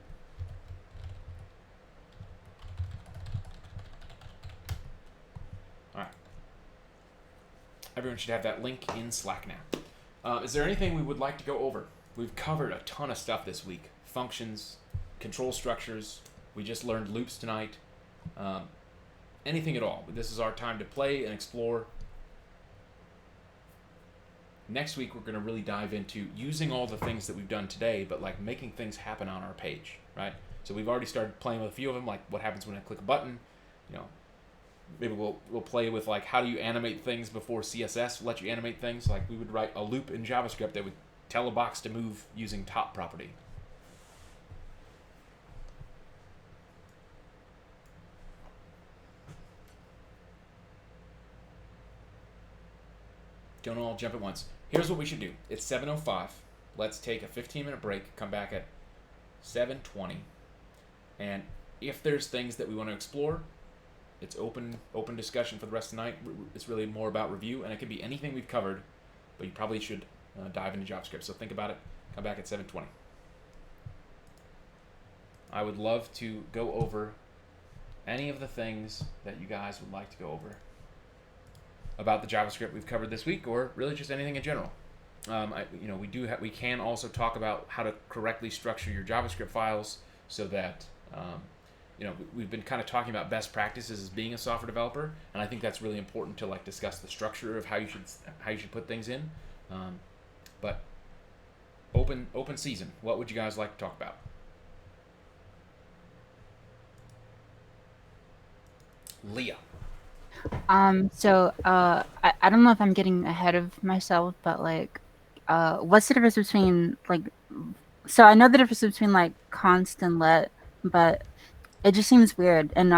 A: All right. Everyone should have that link in Slack now. Is there anything we would like to go over? We've covered a ton of stuff this week. Functions, control structures. We just learned loops tonight. Anything at all. This is our time to play and explore. Next week, we're going to really dive into using all the things that we've done today, but like making things happen on our page, right? So we've already started playing with a few of them, like what happens when I click a button. You know, maybe we'll play with like how do you animate things before CSS let you animate things. Like we would write a loop in JavaScript that would tell a box to move using top property. Don't all jump at once. Here's what we should do. It's 7:05. Let's take a 15-minute break, come back at 7:20. And if there's things that we want to explore, it's open discussion for the rest of the night. It's really more about review, and it can be anything we've covered, but you probably should dive into JavaScript. So think about it. Come back at 7:20. I would love to go over any of the things that you guys would like to go over about the JavaScript we've covered this week, or really just anything in general. We can also talk about how to correctly structure your JavaScript files so that we've been kind of talking about best practices as being a software developer, and I think that's really important to like discuss the structure of how you should put things in. But open season. What would you guys like to talk about? Leah.
B: I don't know if I'm getting ahead of myself, but like, what's the difference between like, so I know the difference between like const and let, but it just seems weird. And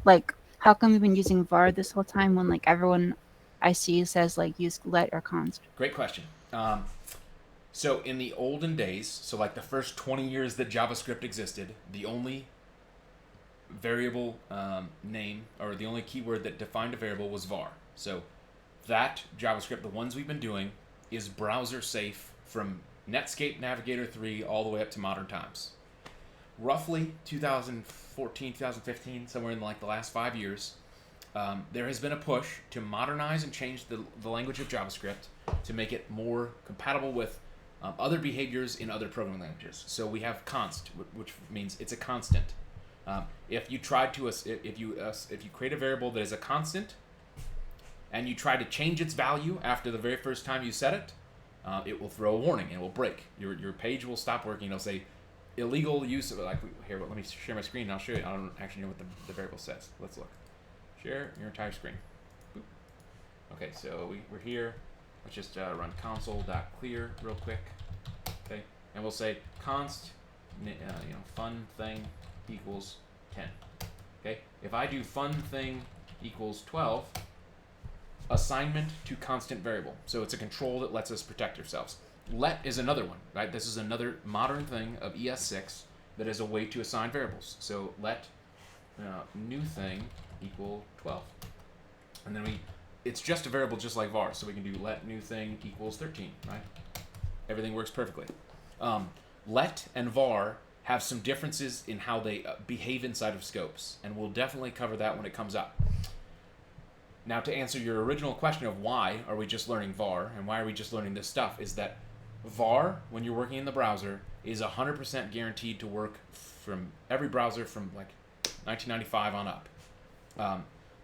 B: like, how come we've been using var this whole time when like everyone I see says like use let or const?
A: Great question. So in the olden days, so like the first 20 years that JavaScript existed, the only variable name, or the only keyword that defined a variable was var. So that JavaScript, the ones we've been doing, is browser safe from Netscape Navigator 3 all the way up to modern times. Roughly 2014, 2015, somewhere in like the last 5 years, there has been a push to modernize and change the language of JavaScript to make it more compatible with other behaviors in other programming languages. So we have const, which means it's a constant. If you create a variable that is a constant, and you try to change its value after the very first time you set it, it will throw a warning and it will break. Your page will stop working. It'll say illegal use of it. Like here, let me share my screen and I'll show you. I don't actually know what the variable says. Let's look. Share your entire screen. Boop. Okay, so we're here. Let's just run console.clear real quick. Okay, and we'll say const, fun thing equals 10. Okay, if I do fun thing equals 12, assignment to constant variable. So it's a control that lets us protect ourselves. Let is another one, right? This is another modern thing of ES6 that is a way to assign variables. So let new thing equal 12. And then it's just a variable just like var. So we can do let new thing equals 13, right? Everything works perfectly. Let and var have some differences in how they behave inside of scopes, and we'll definitely cover that when it comes up. Now, to answer your original question of why are we just learning var and why are we just learning this stuff, is that var, when you're working in the browser, is 100% guaranteed to work from every browser from like 1995 on up.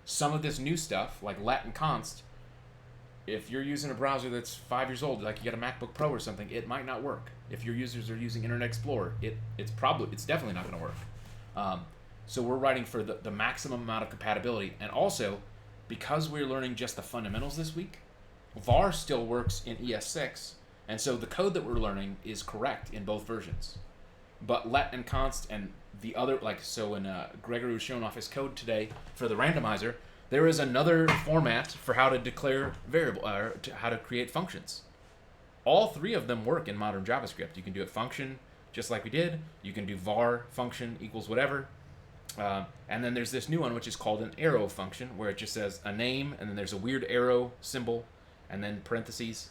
A: Some of this new stuff, like let and const, if you're using a browser that's 5 years old, like you got a MacBook Pro or something, it might not work. If your users are using Internet Explorer, it's definitely not going to work. So we're writing for the maximum amount of compatibility. And also, because we're learning just the fundamentals this week, var still works in ES6, and so the code that we're learning is correct in both versions. But let and const and the other, in Gregory was showing off his code today for the randomizer, there is another format for how to declare how to create functions. All three of them work in modern JavaScript. You can do it function, just like we did. You can do var function equals whatever. And then there's this new one, which is called an arrow function, where it just says a name, and then there's a weird arrow symbol, and then parentheses.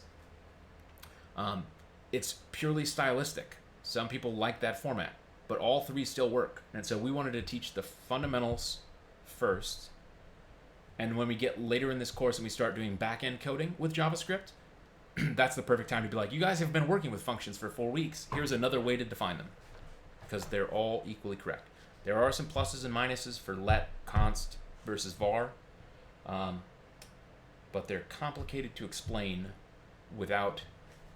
A: It's purely stylistic. Some people like that format, but all three still work. And so we wanted to teach the fundamentals first. And when we get later in this course and we start doing back-end coding with JavaScript, that's the perfect time to be like, you guys have been working with functions for 4 weeks. Here's another way to define them, because they're all equally correct. There are some pluses and minuses for let, const versus var, but they're complicated to explain without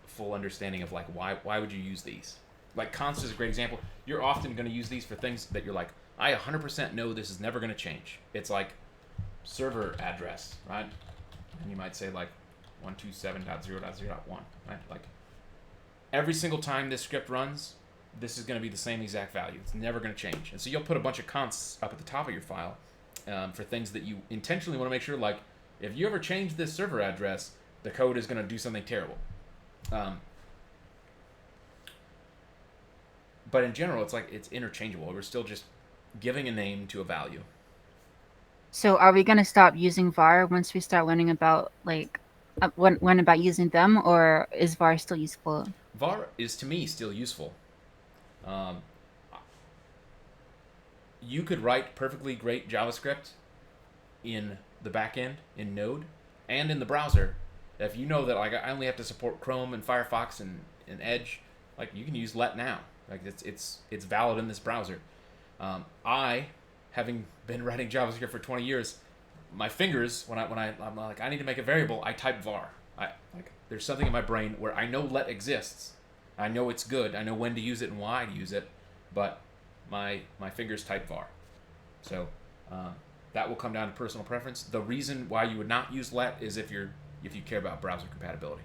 A: full understanding of why would you use these. Like const is a great example. You're often going to use these for things that you're like, I 100% know this is never going to change. It's like server address, right? And you might say 127.0.0.1, right? Like every single time this script runs, this is going to be the same exact value. It's never going to change. And so you'll put a bunch of consts up at the top of your file for things that you intentionally want to make sure, if you ever change this server address, the code is going to do something terrible. But in general, it's interchangeable. We're still just giving a name to a value.
B: So are we going to stop using var once we start learning about when about using them, or is var still useful?
A: var is, to me, still useful. You could write perfectly great JavaScript in the backend in Node and in the browser. If you know that I only have to support Chrome and Firefox and Edge, you can use let now. It's valid in this browser. I, having been writing JavaScript for 20 years, my fingers I'm like I need to make a variable, I type var. There's something in my brain where I know let exists. I know it's good. I know when to use it and why to use it, but my fingers type var. So that will come down to personal preference. The reason why you would not use let is if you care about browser compatibility.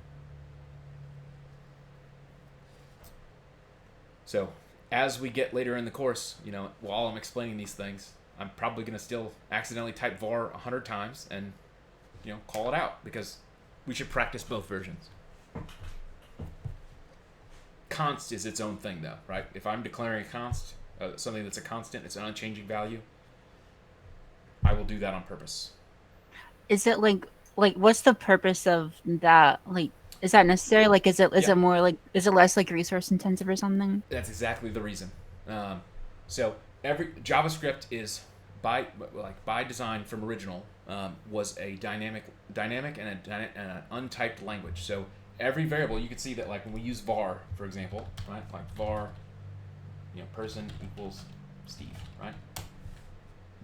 A: So as we get later in the course, while I'm explaining these things, I'm probably going to still accidentally type var 100 times and call it out, because we should practice both versions. Const is its own thing, though, right? If I'm declaring a const, something that's a constant, it's an unchanging value, I will do that on purpose.
B: Is it what's the purpose of that? Is that necessary? Is it more is it less resource intensive or something?
A: That's exactly the reason. So every JavaScript is by design from original was a dynamic and an untyped language. So every variable, you can see that when we use var, for example, right? Var, person equals Steve, right?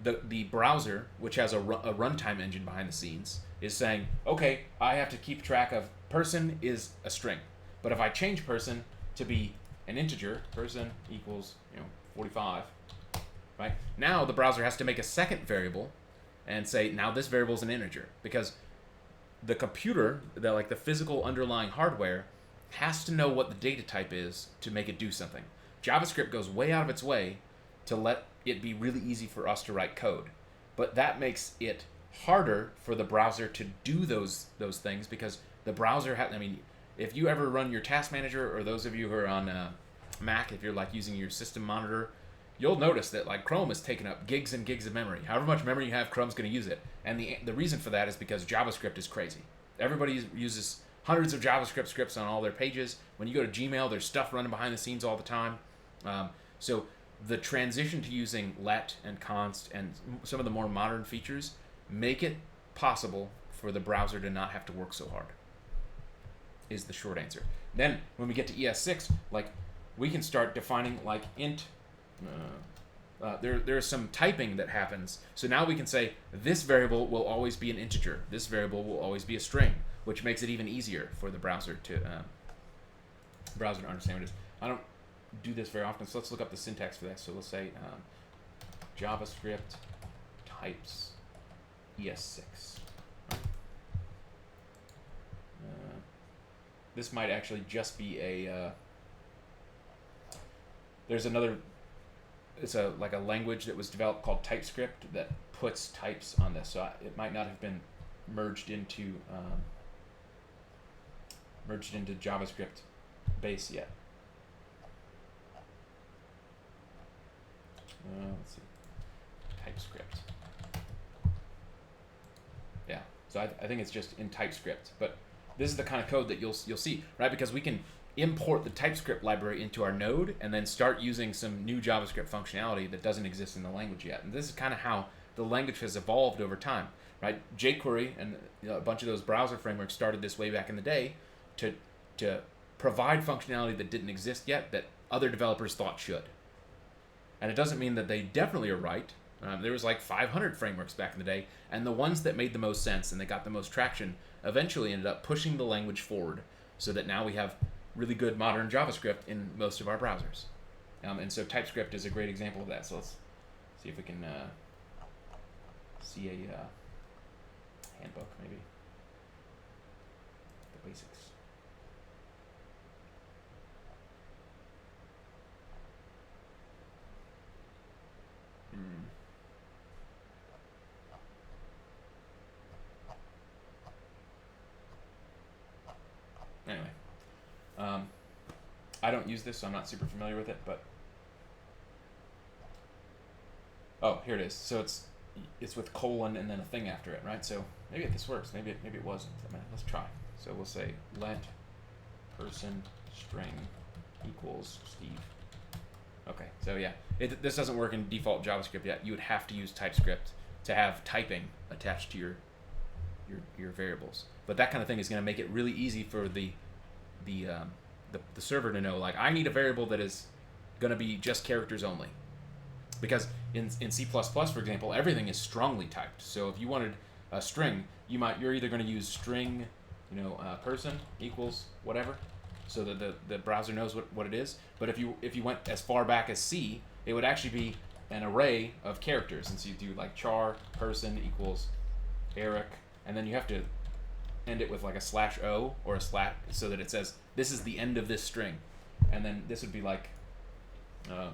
A: The browser, which has a runtime engine behind the scenes, is saying, okay, I have to keep track of person is a string, but if I change person to be an integer, person equals 45, right? Now the browser has to make a second variable and say, now this variable is an integer, because the computer, the physical underlying hardware, has to know what the data type is to make it do something. JavaScript goes way out of its way to let it be really easy for us to write code, but that makes it harder for the browser to do those things, because the browser if you ever run your task manager, or those of you who are on Mac, if you're using your system monitor, you'll notice that Chrome is taking up gigs and gigs of memory. However much memory you have, Chrome's going to use it. And the reason for that is because JavaScript is crazy. Everybody uses hundreds of JavaScript scripts on all their pages. When you go to Gmail, there's stuff running behind the scenes all the time. So the transition to using let and const and some of the more modern features make it possible for the browser to not have to work so hard, is the short answer. Then when we get to ES6, we can start defining int. There's some typing that happens. So now we can say this variable will always be an integer. This variable will always be a string, which makes it even easier for the browser browser to understand what it is. I don't do this very often, so let's look up the syntax for that. So let's say JavaScript types ES6. This might actually just be a. There's another. It's like a language that was developed called TypeScript that puts types on this, so it might not have been merged into JavaScript base yet. Let's see, TypeScript. Yeah, so I think it's just in TypeScript, but this is the kind of code that you'll see, right? Because we can import the TypeScript library into our node and then start using some new JavaScript functionality that doesn't exist in the language yet. And this is kind of how the language has evolved over time, right? jQuery and a bunch of those browser frameworks started this way back in the day to provide functionality that didn't exist yet that other developers thought should. And it doesn't mean that they definitely are right. There was like 500 frameworks back in the day, and the ones that made the most sense and that got the most traction eventually ended up pushing the language forward so that now we have really good modern JavaScript in most of our browsers. And so TypeScript is a great example of that. So let's see if we can see a handbook, maybe. The basics. Anyway, I don't use this, so I'm not super familiar with it, but oh, here it is. So it's with colon and then a thing after it, right? So maybe this works. Maybe it wasn't. I mean, let's try. So we'll say let person string equals Steve. Okay, so yeah, this doesn't work in default JavaScript yet. You would have to use TypeScript to have typing attached to your variables. But that kind of thing is going to make it really easy for the server to know, like, I need a variable that is going to be just characters only. Because in C++, for example, everything is strongly typed. So if you wanted a string, you're either going to use string, person equals whatever, so that the browser knows what it is. But if you went as far back as C, it would actually be an array of characters. And so you do like char person equals Eric, and then you have to end it with like a /o or a slash, so that it says this is the end of this string, and then this would be like an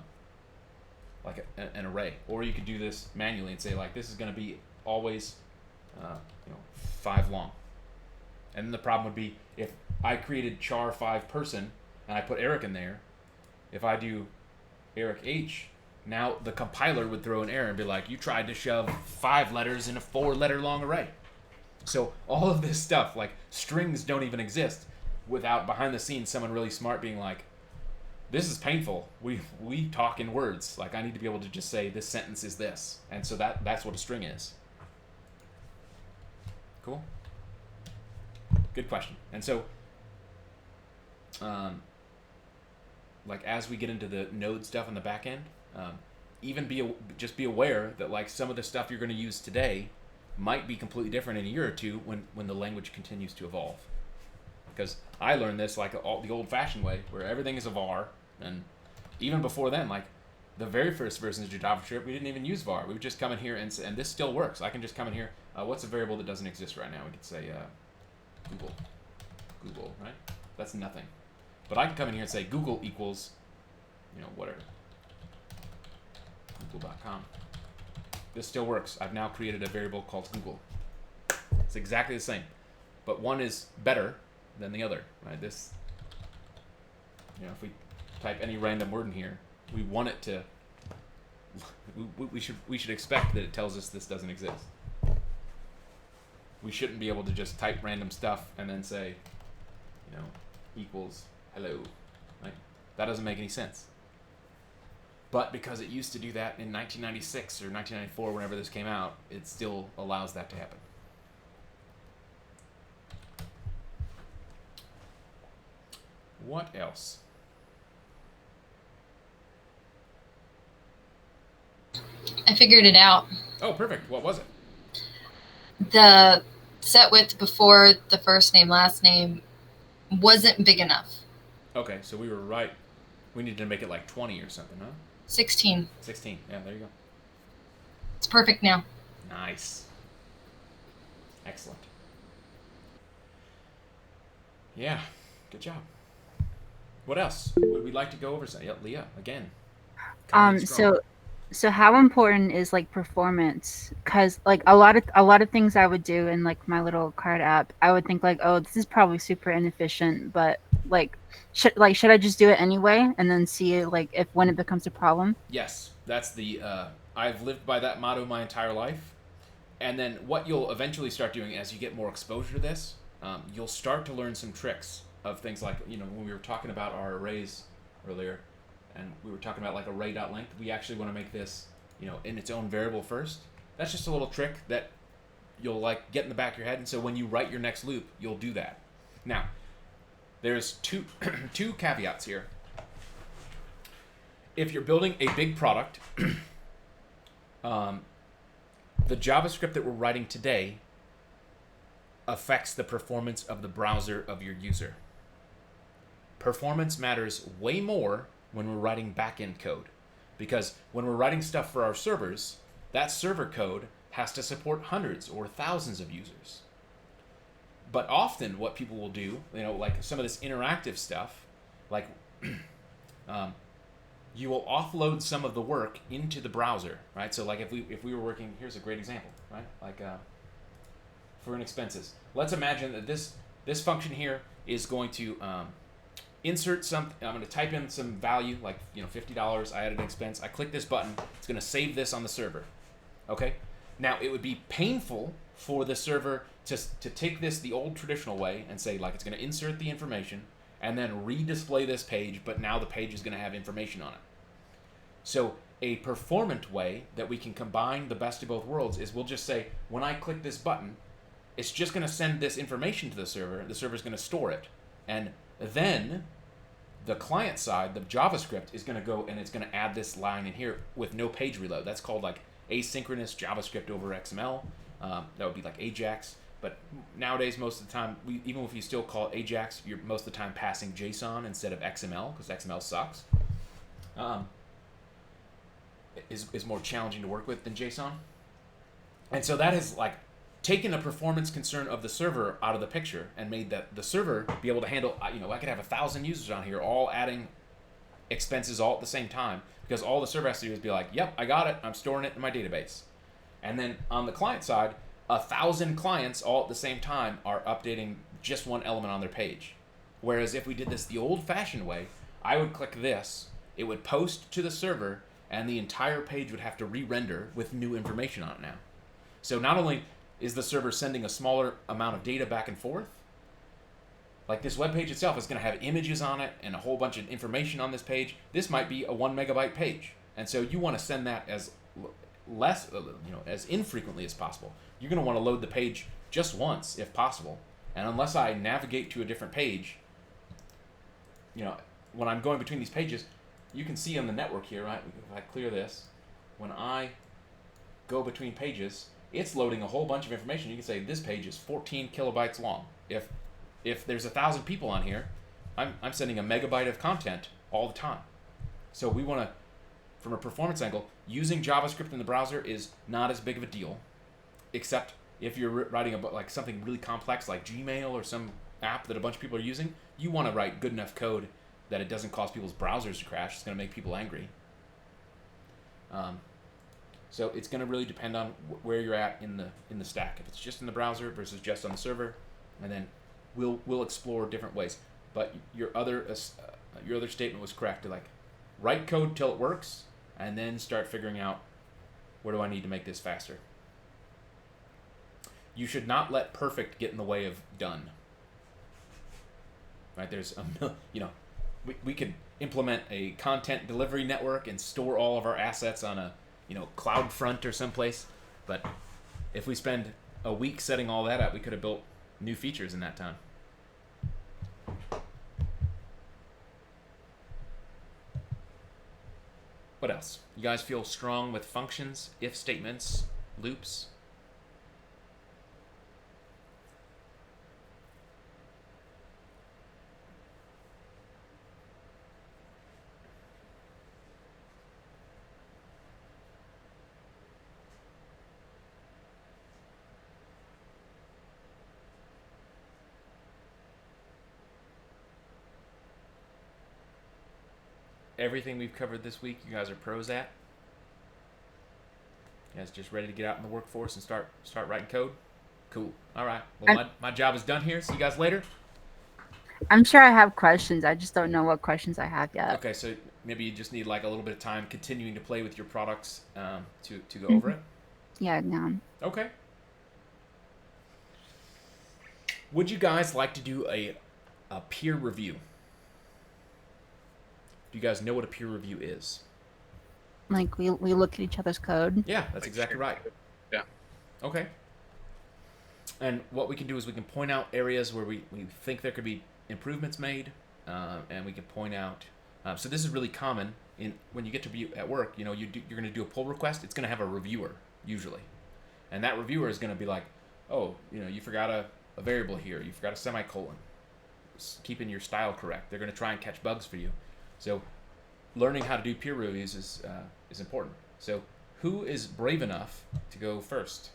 A: array. Or you could do this manually and say, like, this is going to be always 5 long. And then the problem would be if I created char 5 person and I put Eric in there, if I do Eric H, now the compiler would throw an error and be like, you tried to shove 5 letters in a 4-letter long array. So all of this stuff, like strings don't even exist without behind the scenes someone really smart being like, this is painful. We talk in words. Like, I need to be able to just say this sentence is this. And so that's what a string is. Cool? Good question. And so like, as we get into the node stuff on the back end, just be aware that, like, some of the stuff you're going to use today might be completely different in a year or two when the language continues to evolve. Because I learned this like the old-fashioned way, where everything is a var, and even before then, like the very first versions of JavaScript, we didn't even use var. We would just come in here and this still works. I can just come in here. What's a variable that doesn't exist right now? We could say Google, right? That's nothing. But I can come in here and say Google equals, whatever, Google.com. This still works. I've now created a variable called Google. It's exactly the same, but one is better than the other, right? This, if we type any random word in here, we want it to. We should expect that it tells us this doesn't exist. We shouldn't be able to just type random stuff and then say, equals hello, right? That doesn't make any sense. But because it used to do that in 1996 or 1994, whenever this came out, it still allows that to happen. What else?
D: I figured it out.
A: Oh, perfect. What was it?
D: The set width before the first name, last name wasn't big enough.
A: Okay, so we were right. We needed to make it like 20 or something, huh?
D: 16.
A: 16. Yeah, there you go.
D: It's perfect now.
A: Nice. Excellent. Yeah, good job. What else would we like to go over? Yeah, Leah, again. coming in strong.
B: So how important is like performance? Because like a lot of things I would do in like my little card app, I would think like, oh, this is probably super inefficient, but like should I just do it anyway and then see like if when it becomes a problem?
A: Yes, that's the. I've lived by that motto my entire life. And then what you'll eventually start doing as you get more exposure to this, you'll start to learn some tricks of things like, when we were talking about our arrays earlier, and we were talking about like array.length, we actually want to make this, in its own variable first. That's just a little trick that you'll like get in the back of your head, and so when you write your next loop, you'll do that. Now, there's two caveats here. If you're building a big product, the JavaScript that we're writing today affects the performance of the browser of your user. Performance matters way more when we're writing backend code, because when we're writing stuff for our servers, that server code has to support hundreds or thousands of users. But often what people will do, like some of this interactive stuff, like you will offload some of the work into the browser, right? So like if we were working, here's a great example, right? Like for an expenses. Let's imagine that this function here is going to insert some. I'm going to type in some value, like $50. I added an expense. I click this button. It's going to save this on the server. Okay. Now it would be painful for the server to take this the old traditional way and say like it's going to insert the information and then redisplay this page, but now the page is going to have information on it. So a performant way that we can combine the best of both worlds is we'll just say, when I click this button, it's just going to send this information to the server. The server's going to store it. And then the client side, the JavaScript, is going to go and it's going to add this line in here with no page reload. That's called like asynchronous JavaScript over XML. That would be like Ajax. But nowadays, most of the time, even if you still call it Ajax, you're most of the time passing JSON instead of XML, because XML sucks. Is more challenging to work with than JSON. And so that has like taken a performance concern of the server out of the picture and made the server be able to handle, I could have 1,000 users on here all adding expenses all at the same time, because all the server has to do is be like, yep, I got it, I'm storing it in my database. And then on the client side, 1,000 clients all at the same time are updating just one element on their page. Whereas if we did this the old-fashioned way, I would click this, it would post to the server, and the entire page would have to re-render with new information on it now. So not only is the server sending a smaller amount of data back and forth, like this web page itself is going to have images on it and a whole bunch of information on this page. This might be a 1 megabyte page. And so you want to send that as less, as infrequently as possible. You're going to want to load the page just once if possible. And unless I navigate to a different page, when I'm going between these pages, you can see on the network here, right? If I clear this, when I go between pages, it's loading a whole bunch of information. You can say this page is 14 kilobytes long. If there's 1,000 people on here, I'm sending a megabyte of content all the time. So we want to, from a performance angle, using JavaScript in the browser is not as big of a deal, except if you're writing like something really complex like Gmail or some app that a bunch of people are using. You want to write good enough code that it doesn't cause people's browsers to crash. It's going to make people angry. So it's going to really depend on where you're at in the stack. If it's just in the browser versus just on the server, and then we'll explore different ways. But your other statement was correct. To like write code till it works, and then start figuring out where do I need to make this faster. You should not let perfect get in the way of done. Right? There's we could implement a content delivery network and store all of our assets on a CloudFront or someplace. But if we spend a week setting all that up, we could have built new features in that time. What else? You guys feel strong with functions, if statements, loops? everything we've covered this week, you guys are pros at? You guys just ready to get out in the workforce and start writing code? Cool. All right. Well, my job is done here. See you guys later.
B: I'm sure I have questions. I just don't know what questions I have yet.
A: Okay, so maybe you just need like a little bit of time continuing to play with your products to go over it.
B: Yeah, no.
A: Okay. Would you guys like to do a peer review? Do you guys know what a peer review is?
B: Like we look at each other's code.
A: Yeah, that's exactly right.
C: Yeah.
A: Okay. And what we can do is we can point out areas where we think there could be improvements made, and we can point out. So this is really common when you get to be at work. You know, you're going to do a pull request. It's going to have a reviewer usually, and that reviewer is going to be like, oh, you know, you forgot a variable here. You forgot a semicolon. Keeping your style correct. They're going to try and catch bugs for you. So learning how to do peer reviews is important. So who is brave enough to go first?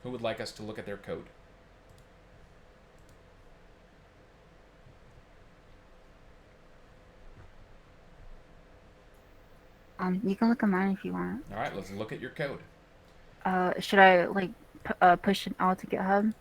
A: Who would like us to look at their code?
B: You can look at mine if you want.
A: All right, let's look at your code.
B: Should I like push it all to GitHub?